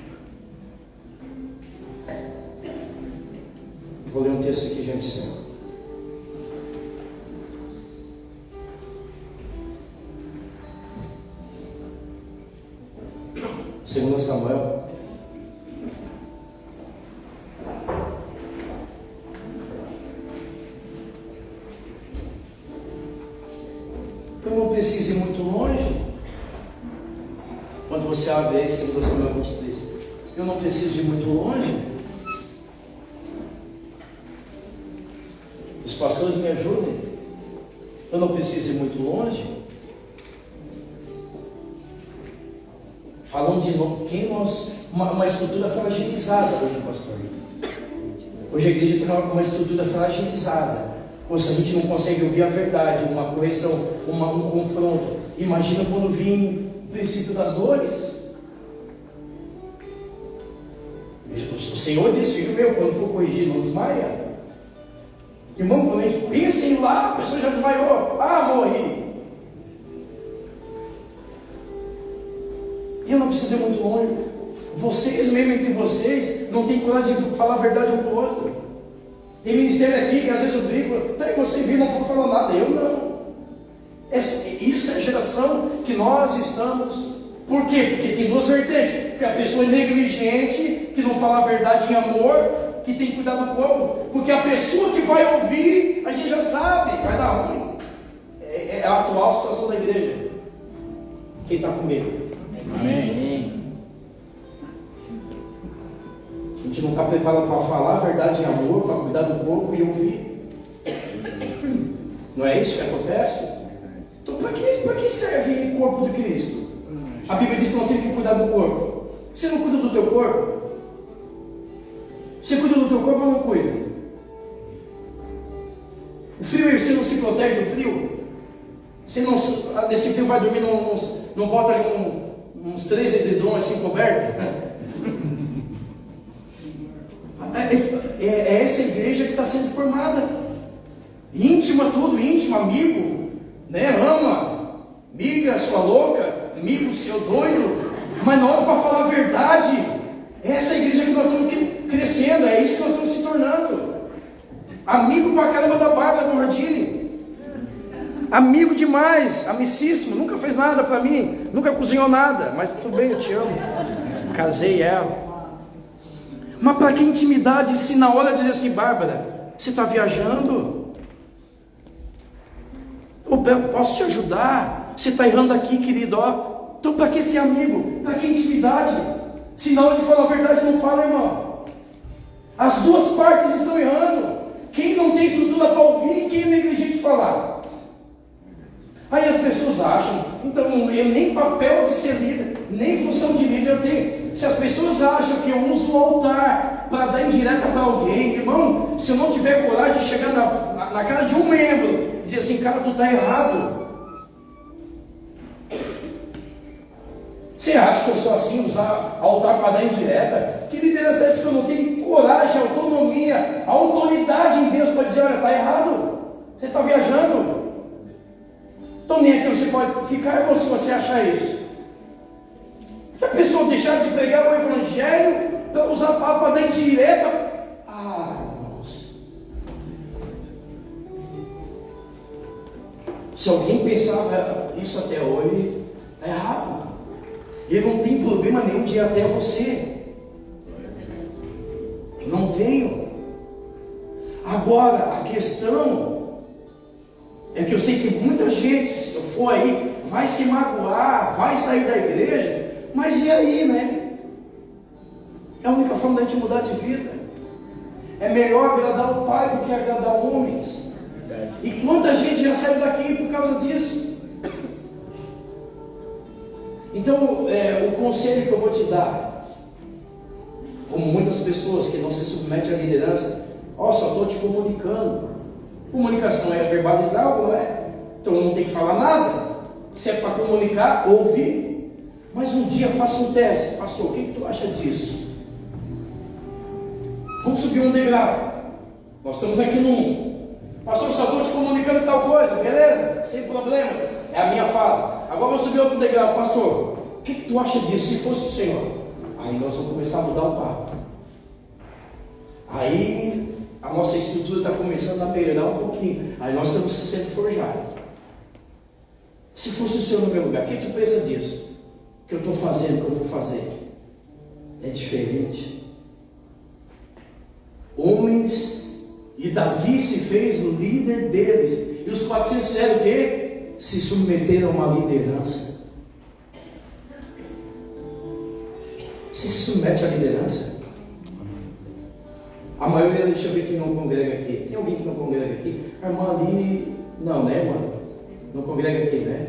Vou ler um texto aqui e já encerro. Segundo Samuel, eu não preciso ir muito longe. Quando você abre aí, segundo Samuel 23, eu não preciso ir muito longe. Os pastores me ajudem. Eu não preciso ir muito longe. Falando de novo, uma estrutura fragilizada hoje, pastor. Hoje a igreja tem uma estrutura fragilizada. Ou seja, a gente não consegue ouvir a verdade, uma correção, um confronto. Imagina quando vir o princípio das dores. O Senhor disse, filho meu, quando for corrigir, não desmaia. Irmão, quando a gente pensa em ir lá, a pessoa já desmaiou. Ah, morri. E eu não preciso ir muito longe. Vocês mesmo entre vocês não tem coragem de falar a verdade um para o outro. Tem ministério aqui que às vezes eu brigo, tá, você viu, não vou falar nada. Eu não. Isso é a geração que nós estamos. Por quê? Porque tem duas vertentes. Porque a pessoa é negligente, que não fala a verdade em amor, que tem que cuidar do corpo. Porque a pessoa que vai ouvir, a gente já sabe, vai dar ruim. É a atual situação da igreja. Quem está comigo? Amém. A gente não está preparado para falar a verdade em amor, para cuidar do corpo e ouvir. Não é isso que acontece? Então para que serve o corpo de Cristo? A Bíblia diz que nós temos que cuidar do corpo. Você não cuida do teu corpo? Você cuida do teu corpo ou não cuida? O frio, você não se protege do frio? Você não, nesse frio vai dormir, não bota ali uns 3 edredons assim cobertos? É essa igreja que está sendo formada. Íntima, tudo íntimo, amigo, né? Ama, amiga, sua louca, amigo, seu doido. Mas na hora para falar a verdade, é essa igreja que nós estamos crescendo, é isso que nós estamos se tornando. Amigo pra caramba da Bárbara Gordini. Amigo demais, amicíssimo, nunca fez nada para mim, nunca cozinhou nada, mas tudo bem, eu te amo. Casei ela. Mas para que intimidade se na hora de dizer assim, Bárbara, você está viajando? Eu posso te ajudar? Você está errando aqui, querido, ó. Então para que ser amigo? Para que intimidade? Se na hora de falar a verdade não fala, irmão. As duas partes estão errando. Quem não tem estrutura para ouvir e quem é negligente de falar. Aí as pessoas acham, então eu nem papel de ser líder, nem função de líder eu tenho. Se as pessoas acham que eu uso o altar para dar indireta para alguém, irmão, se eu não tiver coragem de chegar na cara de um membro e dizer assim, cara, tu está errado. Você acha que eu sou assim, usar altar para dar indireta? Que liderança é essa que eu não tenho coragem, autonomia, autoridade em Deus para dizer, olha, está errado? Você está viajando? Então nem aqui você pode ficar, irmão, se você achar isso. Se a pessoa deixar de pregar o evangelho para usar a palavra da indireta. Irmãos. Se alguém pensava isso até hoje, está errado. Ele não tem problema nenhum de ir até você. Não tenho. Agora, a questão é que eu sei que muita gente, se eu for aí, vai se magoar, vai sair da igreja, mas e aí, né? É a única forma da gente mudar de vida. É melhor agradar o Pai do que agradar homens. E quanta gente já saiu daqui por causa disso? Então, o conselho que eu vou te dar, como muitas pessoas que não se submetem à liderança, só estou te comunicando. Comunicação é verbalizar algo, não é? Então não tem que falar nada. Se é para comunicar, ouvir. Mas um dia faça um teste. Pastor, o que tu acha disso? Vamos subir um degrau. Nós estamos aqui num. Pastor, só estou te comunicando tal coisa, beleza? Sem problemas. É a minha fala. Agora vou subir outro degrau. Pastor, o que tu acha disso? Se fosse o Senhor. Aí nós vamos começar a mudar o papo. Aí a nossa estrutura está começando a melhorar um pouquinho. Aí nós estamos sendo forjados. Se fosse o Senhor no meu lugar, o que tu pensa disso? O que eu estou fazendo, o que eu vou fazer? É diferente. Homens, e Davi se fez o líder deles. E os 400 fizeram o quê? Se submeteram a uma liderança. Você se submete à liderança? A maioria, deixa eu ver quem não congrega aqui. Tem alguém que não congrega aqui? A irmã ali, não, né, irmã? Não congrega aqui, né?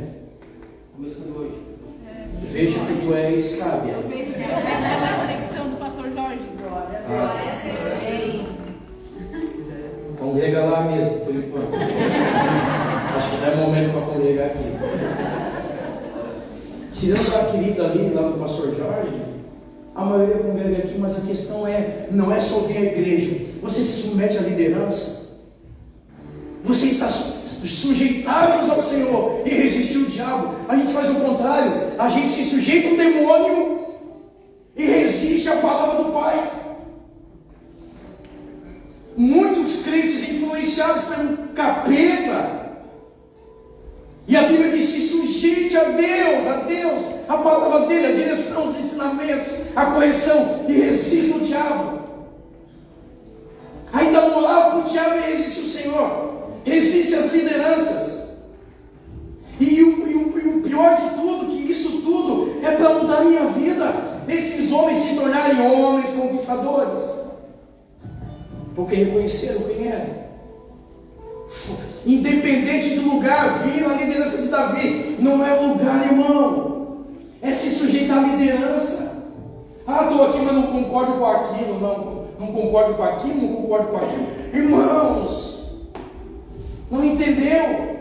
Começando hoje. Veja que tu és sábia. Eu venho da conexão do pastor Jorge. Congrega lá mesmo, por enquanto. Acho que não é momento para congregar aqui. Tirando da querida ali, lá do pastor Jorge, a maioria congrega aqui, mas a questão não é só vir à igreja. Você se submete à liderança. Você está sujeitados ao Senhor e resistir o diabo. A gente faz o contrário. A gente se sujeita ao demônio e resiste à palavra do Pai. Muitos crentes influenciados pelo capeta. E a Bíblia diz: se sujeite a Deus, a palavra dele, a direção, os ensinamentos, a correção, e resista o diabo. Ainda moral para o diabo e resiste o Senhor. Resiste as lideranças. E o pior de tudo, que isso tudo é para mudar a minha vida. Esses homens se tornarem homens conquistadores, porque reconheceram quem era. Independente do lugar, viram a liderança de Davi. Não é o lugar, irmão, é se sujeitar à liderança. Estou aqui, mas não concordo com aquilo. Não concordo com aquilo, não concordo com aquilo. Irmãos, não entendeu?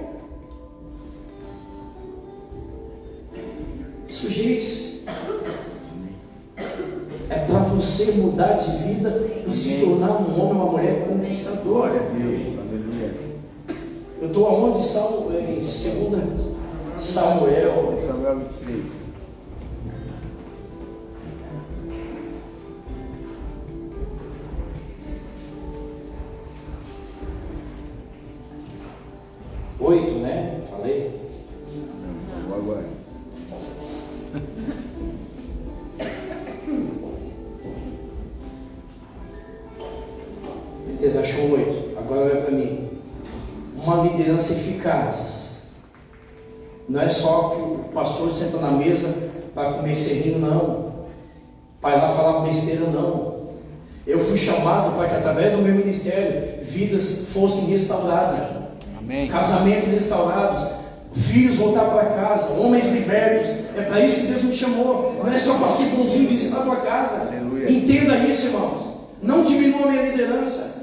Sujeite-se. É para você mudar de vida e se tornar um homem, uma mulher conquistadora. Eu estou aonde? Em 2 Samuel. Samuel 3. Oito, né? Falei? Não, agora. Beleza, achou 8. Agora olha para mim. Uma liderança eficaz. Não é só que o pastor senta na mesa para comer serrinho, não. Para ir lá falar besteira, não. Eu fui chamado para que através do meu ministério vidas fossem restauradas. Amém. Casamentos restaurados, filhos voltar para casa, homens libertos. É para isso que Deus me chamou. Não é só para ser bonzinho visitar a tua casa. Aleluia. Entenda isso, irmãos. Não diminua a minha liderança.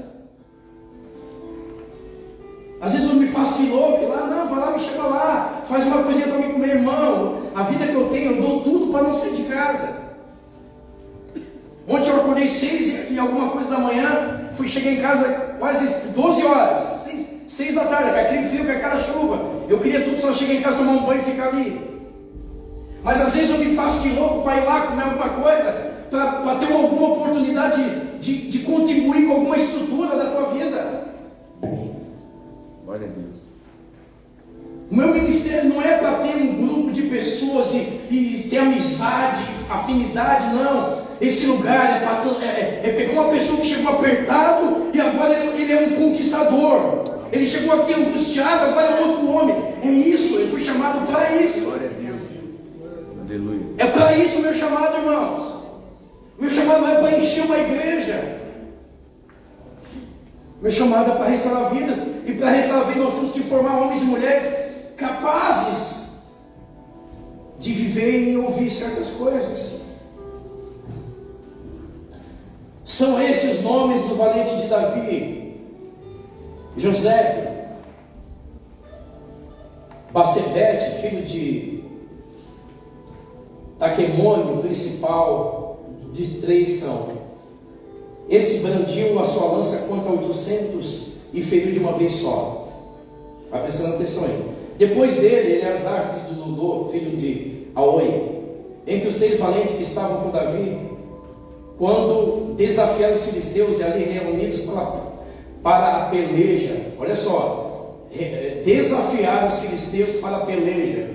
Às vezes eu me faço de louco, lá, não, vai lá, me chama lá, faz uma coisinha para mim comer, irmão. A vida que eu tenho, eu dou tudo para não sair de casa. Ontem eu acordei 6 e alguma coisa da manhã, cheguei em casa quase 12 horas, 6 da tarde, com aquele frio, com aquela chuva. Eu queria tudo só chegar em casa, tomar um banho e ficar ali. Mas às vezes eu me faço de louco para ir lá comer alguma coisa, para ter alguma oportunidade de contribuir com alguma estrutura da tua vida. Glória a Deus. O meu ministério não é para ter um grupo de pessoas e ter amizade, afinidade, não. Esse lugar é pegar uma pessoa que chegou apertado e agora ele é um conquistador. Ele chegou aqui angustiado, agora é outro homem. É isso, eu fui chamado para isso. Glória a Deus. Aleluia. É para isso o meu chamado, irmãos. Meu chamado não é para encher uma igreja. Meu chamado é para restaurar vidas. E para restaurar vidas nós temos que formar homens e mulheres capazes de viver e ouvir certas coisas. São esses os nomes do valente de Davi: José, Bacebete, filho de Taquemônio, principal de 3 são. Esse brandiu a sua lança contra 800 e feriu de uma vez só. Vai prestando atenção aí. Depois dele, Eleazar, filho de Dodô, filho de Aoi, entre os 3 valentes que estavam com Davi, quando desafiaram os filisteus e ali reunidos para a peleja. Olha só, desafiaram os filisteus para a peleja.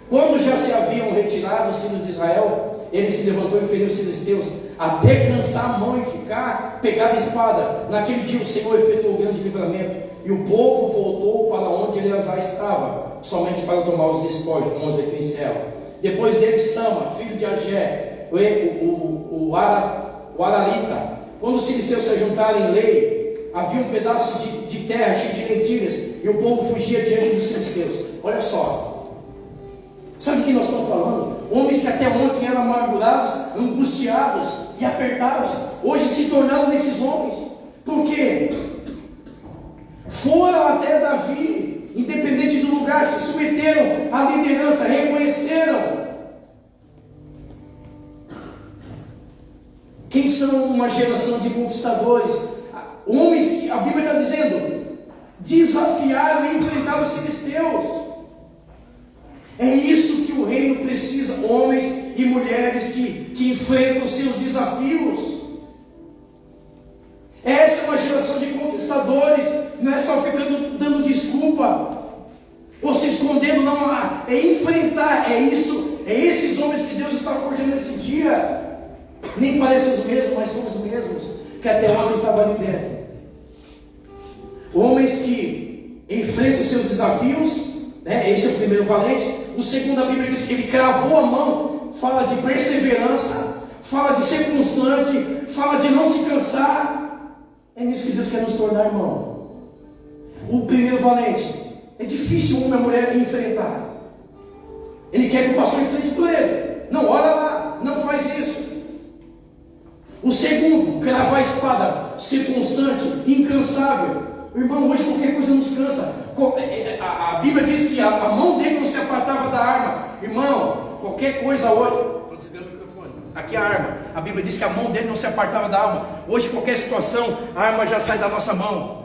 Quando já se haviam retirado os filhos de Israel, ele se levantou e feriu os filisteus, até cansar a mão e ficar pegado a espada. Naquele dia o Senhor efetuou grande livramento, e o povo voltou para onde Eleazar estava, somente para tomar os despojos. Vamos aqui em céu. Depois dele, Sama, filho de Agé, o Ararita. Quando os filisteus se juntaram em lei, havia um pedaço de terra cheio de lentilhas, e o povo fugia diante dos filisteus. Olha só. Sabe o que nós estamos falando? Homens que até ontem eram amargurados, angustiados e apertados, hoje se tornaram nesses homens. Por quê? Foram até Davi, independente do lugar, se submeteram à liderança, reconheceram. Quem são uma geração de conquistadores? Homens que a Bíblia está dizendo, desafiaram e enfrentaram os filisteus. É isso que o reino precisa, homens e mulheres que enfrentam seus desafios. Essa é uma geração de conquistadores, não é só ficando dando desculpa, ou se escondendo, não, é enfrentar, é isso, é esses homens que Deus está forjando nesse dia. Nem parecem os mesmos, mas são os mesmos, que até ontem estavam ali dentro. Homens que enfrentam seus desafios, né? Esse é o primeiro valente. O segundo, a Bíblia diz que ele cravou a mão, fala de perseverança, fala de ser constante, fala de não se cansar. É nisso que Deus quer nos tornar, irmão. O primeiro valente, é difícil o homem e a mulher enfrentar. Ele quer que o pastor enfrente por ele. Não, olha lá, não faz isso. O segundo, cravar a espada, ser constante, incansável. Irmão, hoje qualquer coisa nos cansa. A Bíblia diz que a mão dele não se apartava da arma. Irmão, qualquer coisa hoje. Estou desligando o microfone. Aqui é a arma. A Bíblia diz que a mão dele não se apartava da arma. Hoje qualquer situação, a arma já sai da nossa mão.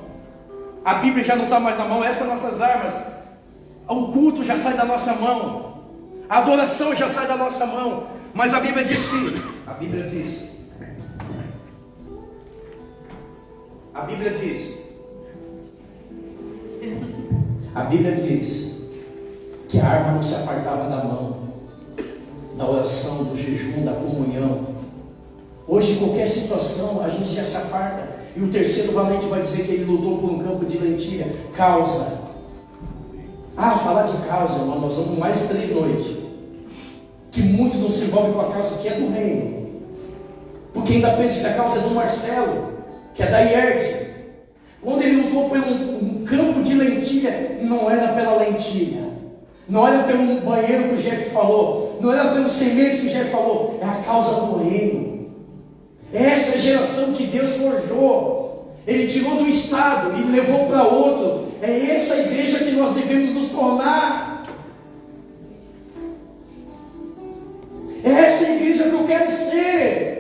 A Bíblia já não está mais na mão. Essas são nossas armas. O culto já sai da nossa mão. A adoração já sai da nossa mão. Mas a Bíblia diz que... A Bíblia diz que a arma não se apartava da mão, da oração, do jejum, da comunhão. Hoje, qualquer situação, a gente já se aparta. E o terceiro valente vai dizer que ele lutou por um campo de lentilha. Causa. Falar de causa, irmão, nós vamos mais 3 noites. Que muitos não se envolvem com a causa que é do reino. Porque ainda pensa que a causa é do Marcelo, que é da IERD. Quando ele lutou por um campo de lentilha, não era pela lentilha, não era pelo banheiro que o Jeff falou, não era pelos sementes que o Jeff falou, é a causa do reino. Essa é a geração que Deus forjou. Ele tirou do estado e levou para outro. É essa igreja que nós devemos nos tornar. É essa igreja que eu quero ser.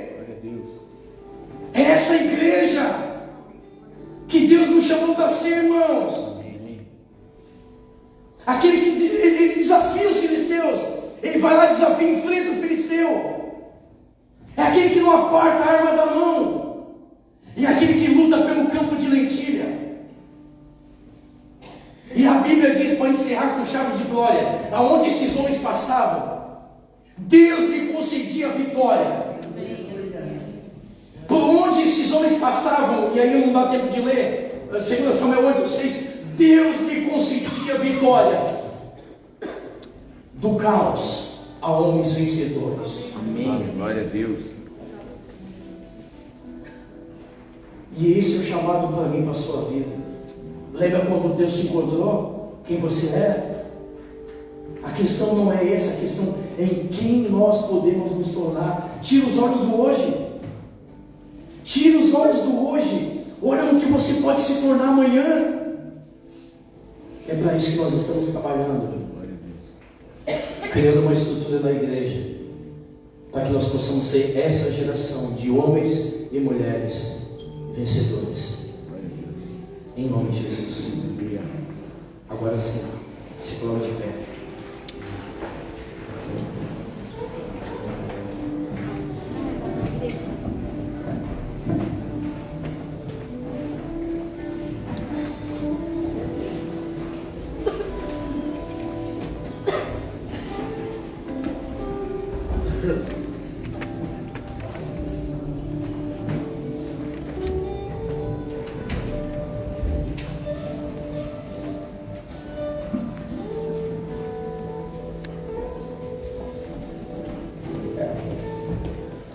É essa igreja que Deus nos chamou para ser, irmãos. Aquele que ele desafia os filisteus. Ele vai lá, desafia, enfrenta o filisteu. É aquele que não aparta a arma da mão. E é aquele que luta pelo campo de lentilha. E a Bíblia diz, para encerrar com chave de glória, aonde esses homens passavam, Deus lhe concedia vitória. Por onde esses homens passavam, e aí não dá tempo de ler, 2 Samuel 8:6, Deus lhe concedia vitória. Do caos a homens vencedores. Amém. Glória a Deus. E esse é o chamado para mim, para a sua vida. Lembra quando Deus te encontrou? Quem você era? A questão não é essa, a questão é em quem nós podemos nos tornar. Tira os olhos do hoje. Tira os olhos do hoje. Olha no que você pode se tornar amanhã. É para isso que nós estamos trabalhando. Criando uma estrutura na igreja. Para que nós possamos ser essa geração de homens e mulheres vencedores. Em nome de Jesus. Agora sim, se coloque de pé.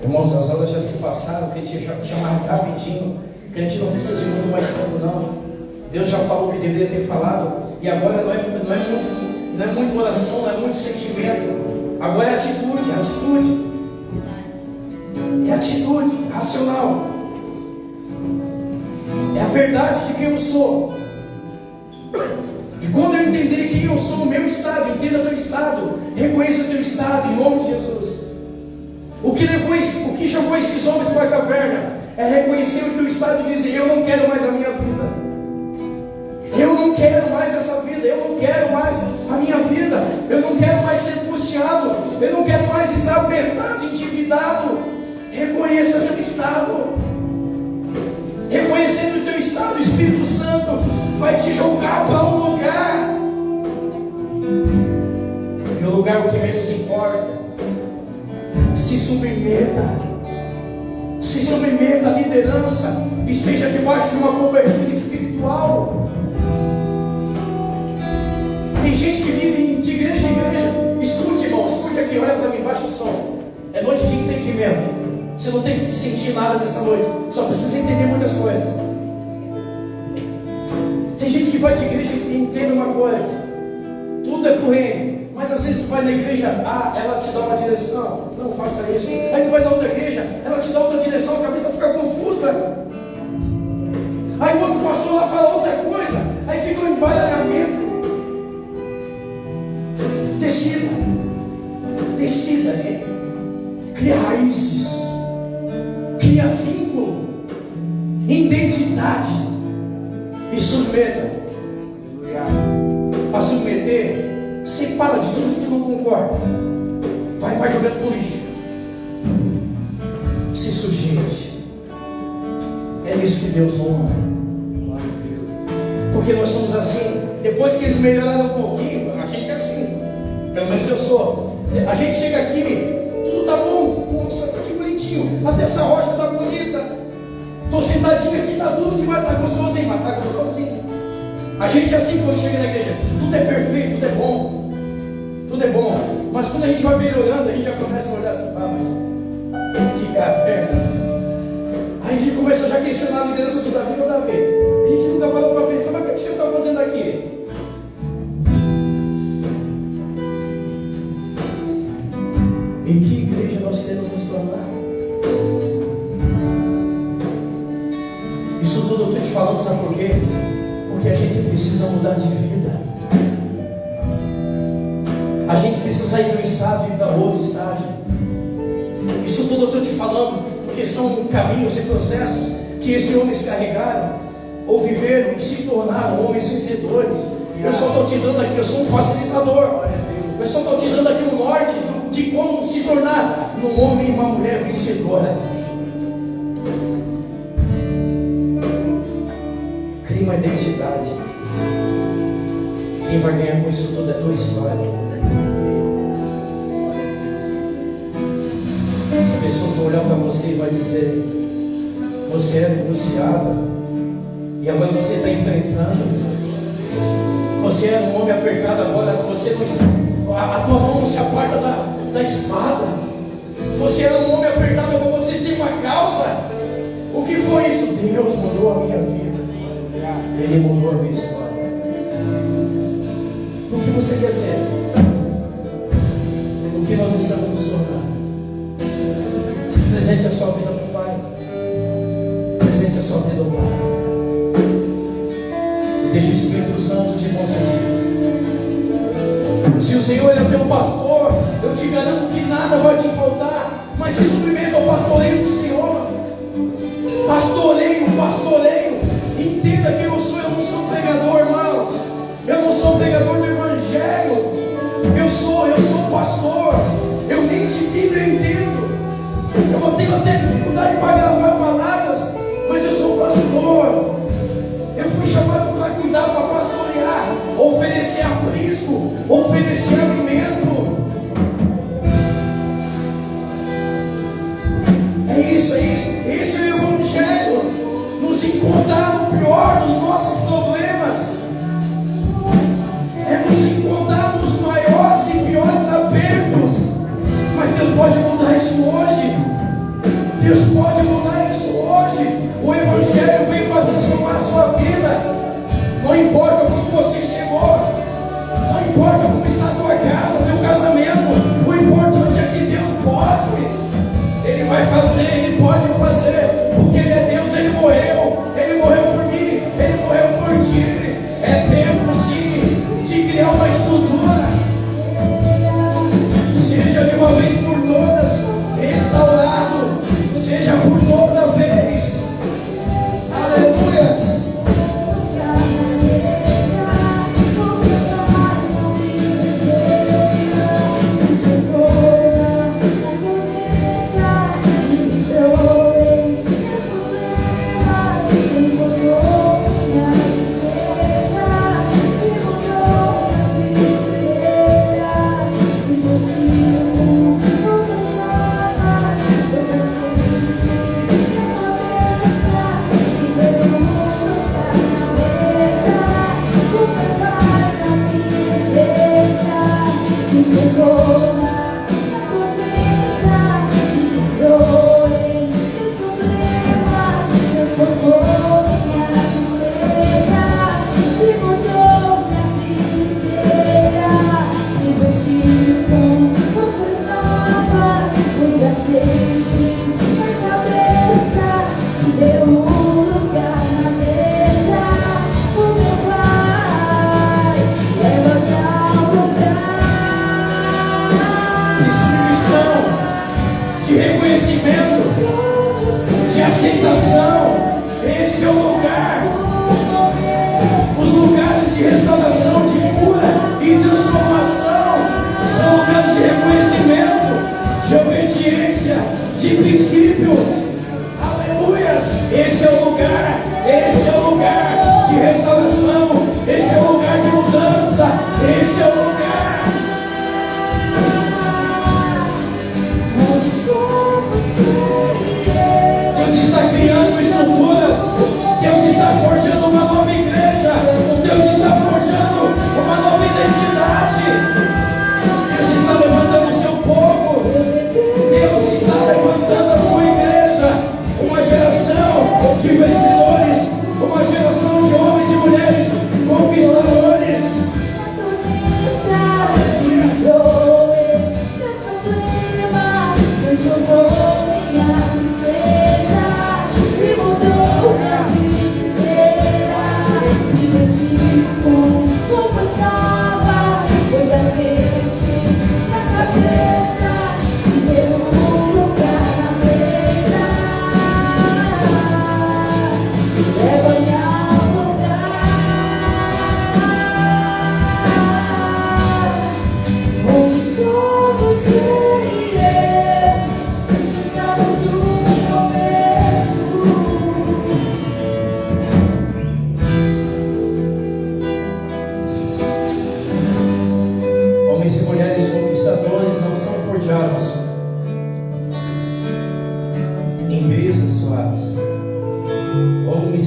Irmãos, as aulas já se passaram, que a gente já mais rapidinho, que a gente não precisa de muito mais tempo não. Deus já falou o que deveria ter falado, e agora não é muito oração, não é muito sentimento, agora é atitude, é atitude racional, é a verdade de quem eu sou. E quando eu entender quem eu sou, o meu estado, entenda teu estado, reconheça teu estado, em nome de Jesus. O que chamou esses homens para a caverna é reconhecer o teu estado e dizer: eu não quero mais a minha vida, eu não quero mais essa vida, eu não quero mais a minha vida, eu não quero mais ser angustiado, eu não quero mais estar apertado, endividado. Reconheça teu estado. Reconhecendo o teu estado, o Espírito Santo vai te jogar para um lugar, e o lugar o que menos importa. Se submeta à liderança, esteja debaixo de uma cobertura espiritual. Tem gente que vive de igreja em igreja. Escute, irmão, escute aqui, olha para mim, baixa o som. É noite de entendimento. Você não tem que sentir nada nessa noite, só precisa entender muitas coisas. Tem gente que vai de igreja e entende uma coisa: tudo é pro reino. Mas às vezes tu vai na igreja, ela te dá uma direção, não faça isso. Aí tu vai na outra igreja, ela te dá outra direção, a cabeça fica confusa. Aí o outro pastor lá fala outra coisa, aí fica um embaralhamento. Decida, né? Cria raízes, cria vínculo, identidade e submeta. Para submeter, separa de tudo que tu não concorda. Vai jogando por lixo. Se sujeite. É nisso que Deus honra. Porque nós somos assim. Depois que eles melhoraram um pouquinho, a gente é assim. Pelo menos eu sou. A gente chega aqui, tudo tá bom. Nossa, tá aqui bonitinho. Até essa rocha tá bonita. Tô sentadinho aqui, tá tudo demais. Tá gostosinho, mas tá gostosinho. A gente é assim quando chega na igreja. Tudo é perfeito, tudo é bom. Tudo é bom. Mas quando a gente vai melhorando, a gente já começa a olhar assim: mas que caverna. Aí a gente começa já a questionar a liderança do Davi ou Davi. A gente nunca parou para pensar: mas o que você está fazendo aqui? Em que igreja nós queremos nos tornar? Isso tudo eu estou te falando, sabe por quê? Porque a gente precisa mudar de vida. A gente precisa sair de um estado e ir para outro estágio. Isso tudo eu estou te falando porque são caminhos e processos que esses homens carregaram. ou viveram e se tornaram homens vencedores. Eu só estou te dando aqui, eu sou um facilitador. Eu só estou te dando aqui o norte de como se tornar um homem e uma mulher vencedora. Cria uma identidade. Quem vai ganhar com isso tudo é a tua história. As pessoas vão olhar para você e vão dizer: você é denunciada e agora você está enfrentando. Você é um homem apertado agora, você não está, a tua mão não se aparta da espada. Você era um homem apertado, agora você tem uma causa. O que foi isso? Deus mudou a minha vida. Ele mudou a minha história. O que você quer ser? O que nós estamos nos tornando? Presente a sua vida para o Pai. Presente a sua vida ao Pai. E deixa o Espírito Santo te conduzir. Se o Senhor é teu pastor, eu te garanto que nada vai te faltar. Mas se submeta ao pastoreio do Senhor. Pastoreio, pastoreio. Entenda que eu não sou pregador, irmãos. Eu não sou pregador do Evangelho. Eu sou pastor. Eu nem de Bíblia entendo. Eu tenho até dificuldade para gravar palavras, mas eu sou pastor. Eu fui chamado para cuidar, para pastorear, oferecer aprisco, oferecer alimento. É isso. Esse é o Evangelho. Nos encontrar no pior dos nossos problemas. É nos encontrar nos maiores e piores apertos. Mas Deus pode mudar isso hoje. Deus pode mudar isso hoje. O Evangelho vem para transformar a sua vida. Não importa como você chegou. Não importa como está a tua casa, teu casamento. O importante é que Deus pode. Ele vai fazer, Ele pode fazer. Porque Ele é Deus, Ele morreu. Ele morreu por mim, Ele morreu por ti. É tempo sim de criar uma estrutura. Seja de uma vez por todas restaurado. Seja por toda vez. Aleluias.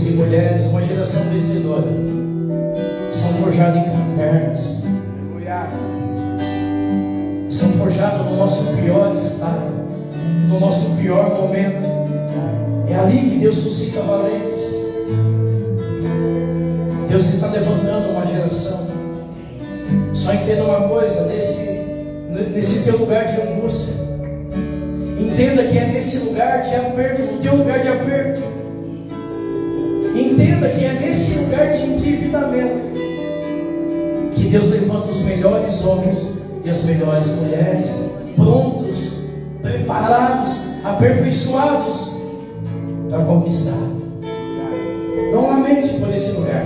homens e mulheres, uma geração vencedora, são forjados em cavernas, são forjados no nosso pior estado, no nosso pior momento. É ali que Deus suscita valentes. Deus está levantando uma geração. Só entenda uma coisa, nesse teu lugar de angústia, entenda que é nesse lugar de aperto, no teu lugar de aperto, entenda que é nesse lugar de endividamento que Deus levanta os melhores homens e as melhores mulheres, prontos, preparados, aperfeiçoados para conquistar. Não lamente por esse lugar.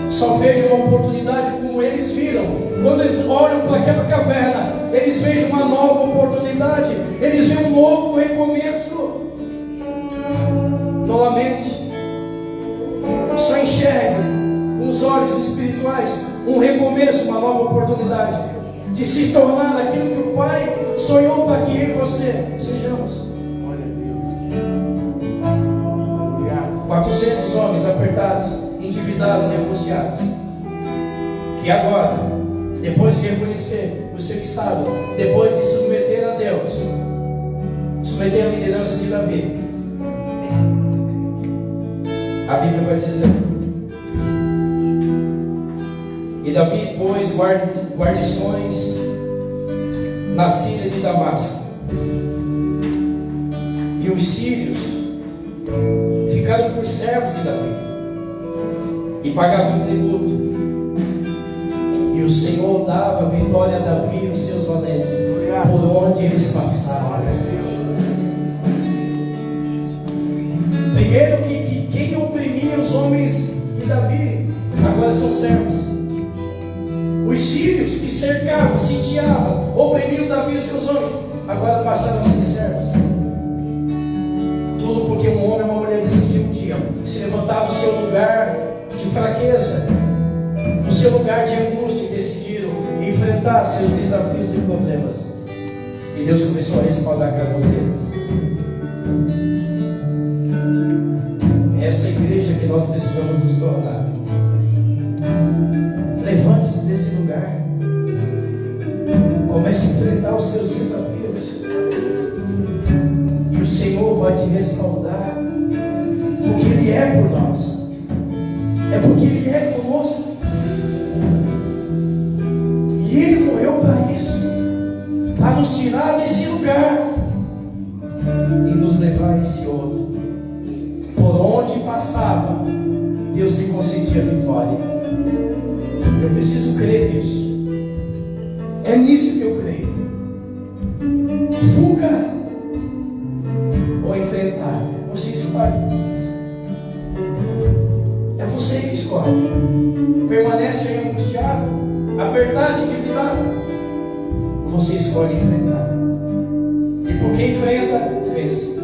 Só veja uma oportunidade como eles viram. Quando eles olham para aquela caverna, eles veem uma nova oportunidade. Eles veem um novo recomeço. Não lamente. Só enxergue com os olhos espirituais um recomeço, uma nova oportunidade de se tornar aquilo que o Pai sonhou para que eu e você sejamos. 400 homens apertados, endividados e angustiados, que agora, depois de reconhecer o seu estado, depois de submeter a Deus, submeter a liderança de Davi, a Bíblia vai dizer: e Davi pôs guarnições na Síria de Damasco, e os sírios ficaram por servos de Davi e pagavam tributo, e o Senhor dava vitória a Davi e os seus valentes por onde eles passavam. Primeiro que quem oprimia os homens de Davi agora são servos. Os sírios que cercavam, sitiavam, oprimiam Davi e os seus homens, agora passaram a ser servos. Tudo porque um homem e uma mulher decidiram um dia se levantar do seu lugar de fraqueza, do seu lugar de angústia, e decidiram enfrentar seus desafios e problemas. E Deus começou a respaldar cada um deles. É essa igreja que nós precisamos nos tornar. Levante-se desse lugar. Comece a enfrentar os seus desafios. E o Senhor vai te respaldar. Porque Ele é por nós. É porque Ele é conosco. E Ele morreu para isso. Para nos tirar desse lugar e nos levar a esse outro. Por onde passava, Deus lhe concedia a vitória. Eu preciso crer nisso. É nisso que eu creio. Fuga ou enfrentar, você escolhe. É você que escolhe. Permanece aí angustiado, apertado, endividado. Você escolhe enfrentar. E porque enfrenta, vence.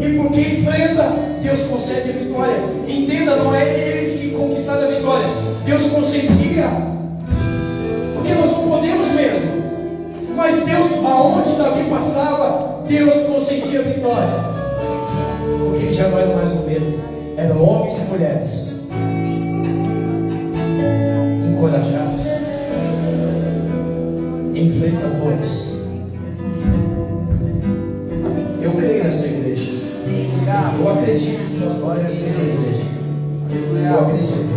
E porque enfrenta, Deus concede a vitória. Entenda, não é eles que conquistaram a vitória. Deus concedia, porque nós não podemos mesmo, mas Deus, aonde Davi passava, Deus concedia a vitória, porque ele já não era mais um medo, eram homens e mulheres encorajados, enfrentadores. Eu creio nessa igreja, eu acredito que nós podemos ser essa igreja, eu acredito.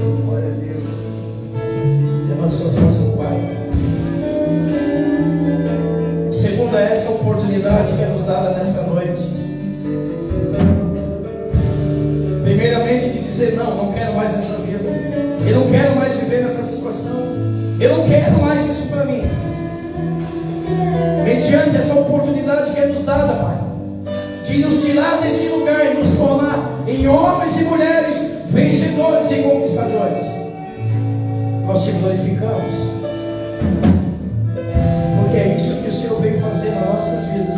Levante suas mãos para o Pai. Segunda, essa oportunidade que é nos dada nessa noite. Primeiramente, de dizer: não quero mais essa vida. Eu não quero mais viver nessa situação. Eu não quero mais isso para mim. Mediante essa oportunidade que é nos dada, Pai, de nos tirar desse lugar e nos tornar em homens e mulheres vencedores e conquistadores. Nós te glorificamos, porque é isso que o Senhor veio fazer nas nossas vidas.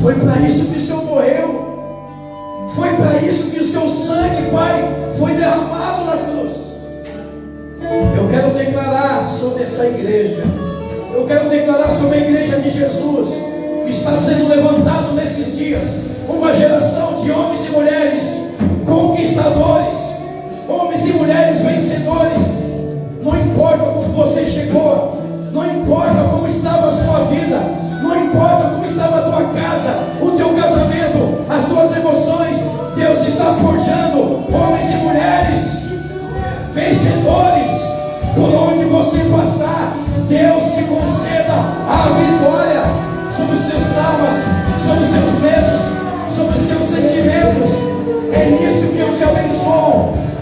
Foi para isso que o Senhor morreu. Foi para isso que o teu sangue, Pai, foi derramado na cruz. Eu quero declarar sobre essa igreja. Eu quero declarar sobre a igreja de Jesus. Está sendo levantado nesses dias uma geração de homens e mulheres conquistadores,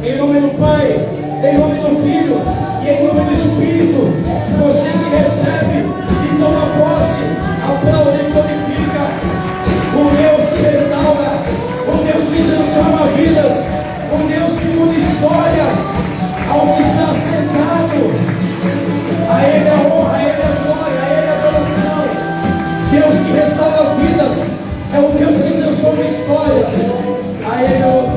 Em nome do Pai, em nome do Filho e em nome do Espírito, você que recebe e toma posse, aplaude e glorifica o Deus que restaura, o Deus que transforma vidas, o Deus que muda histórias, ao que está sentado. A Ele a honra, a Ele a glória, a Ele a adoração. Deus que restaura vidas, é o Deus que transforma histórias. A Ele a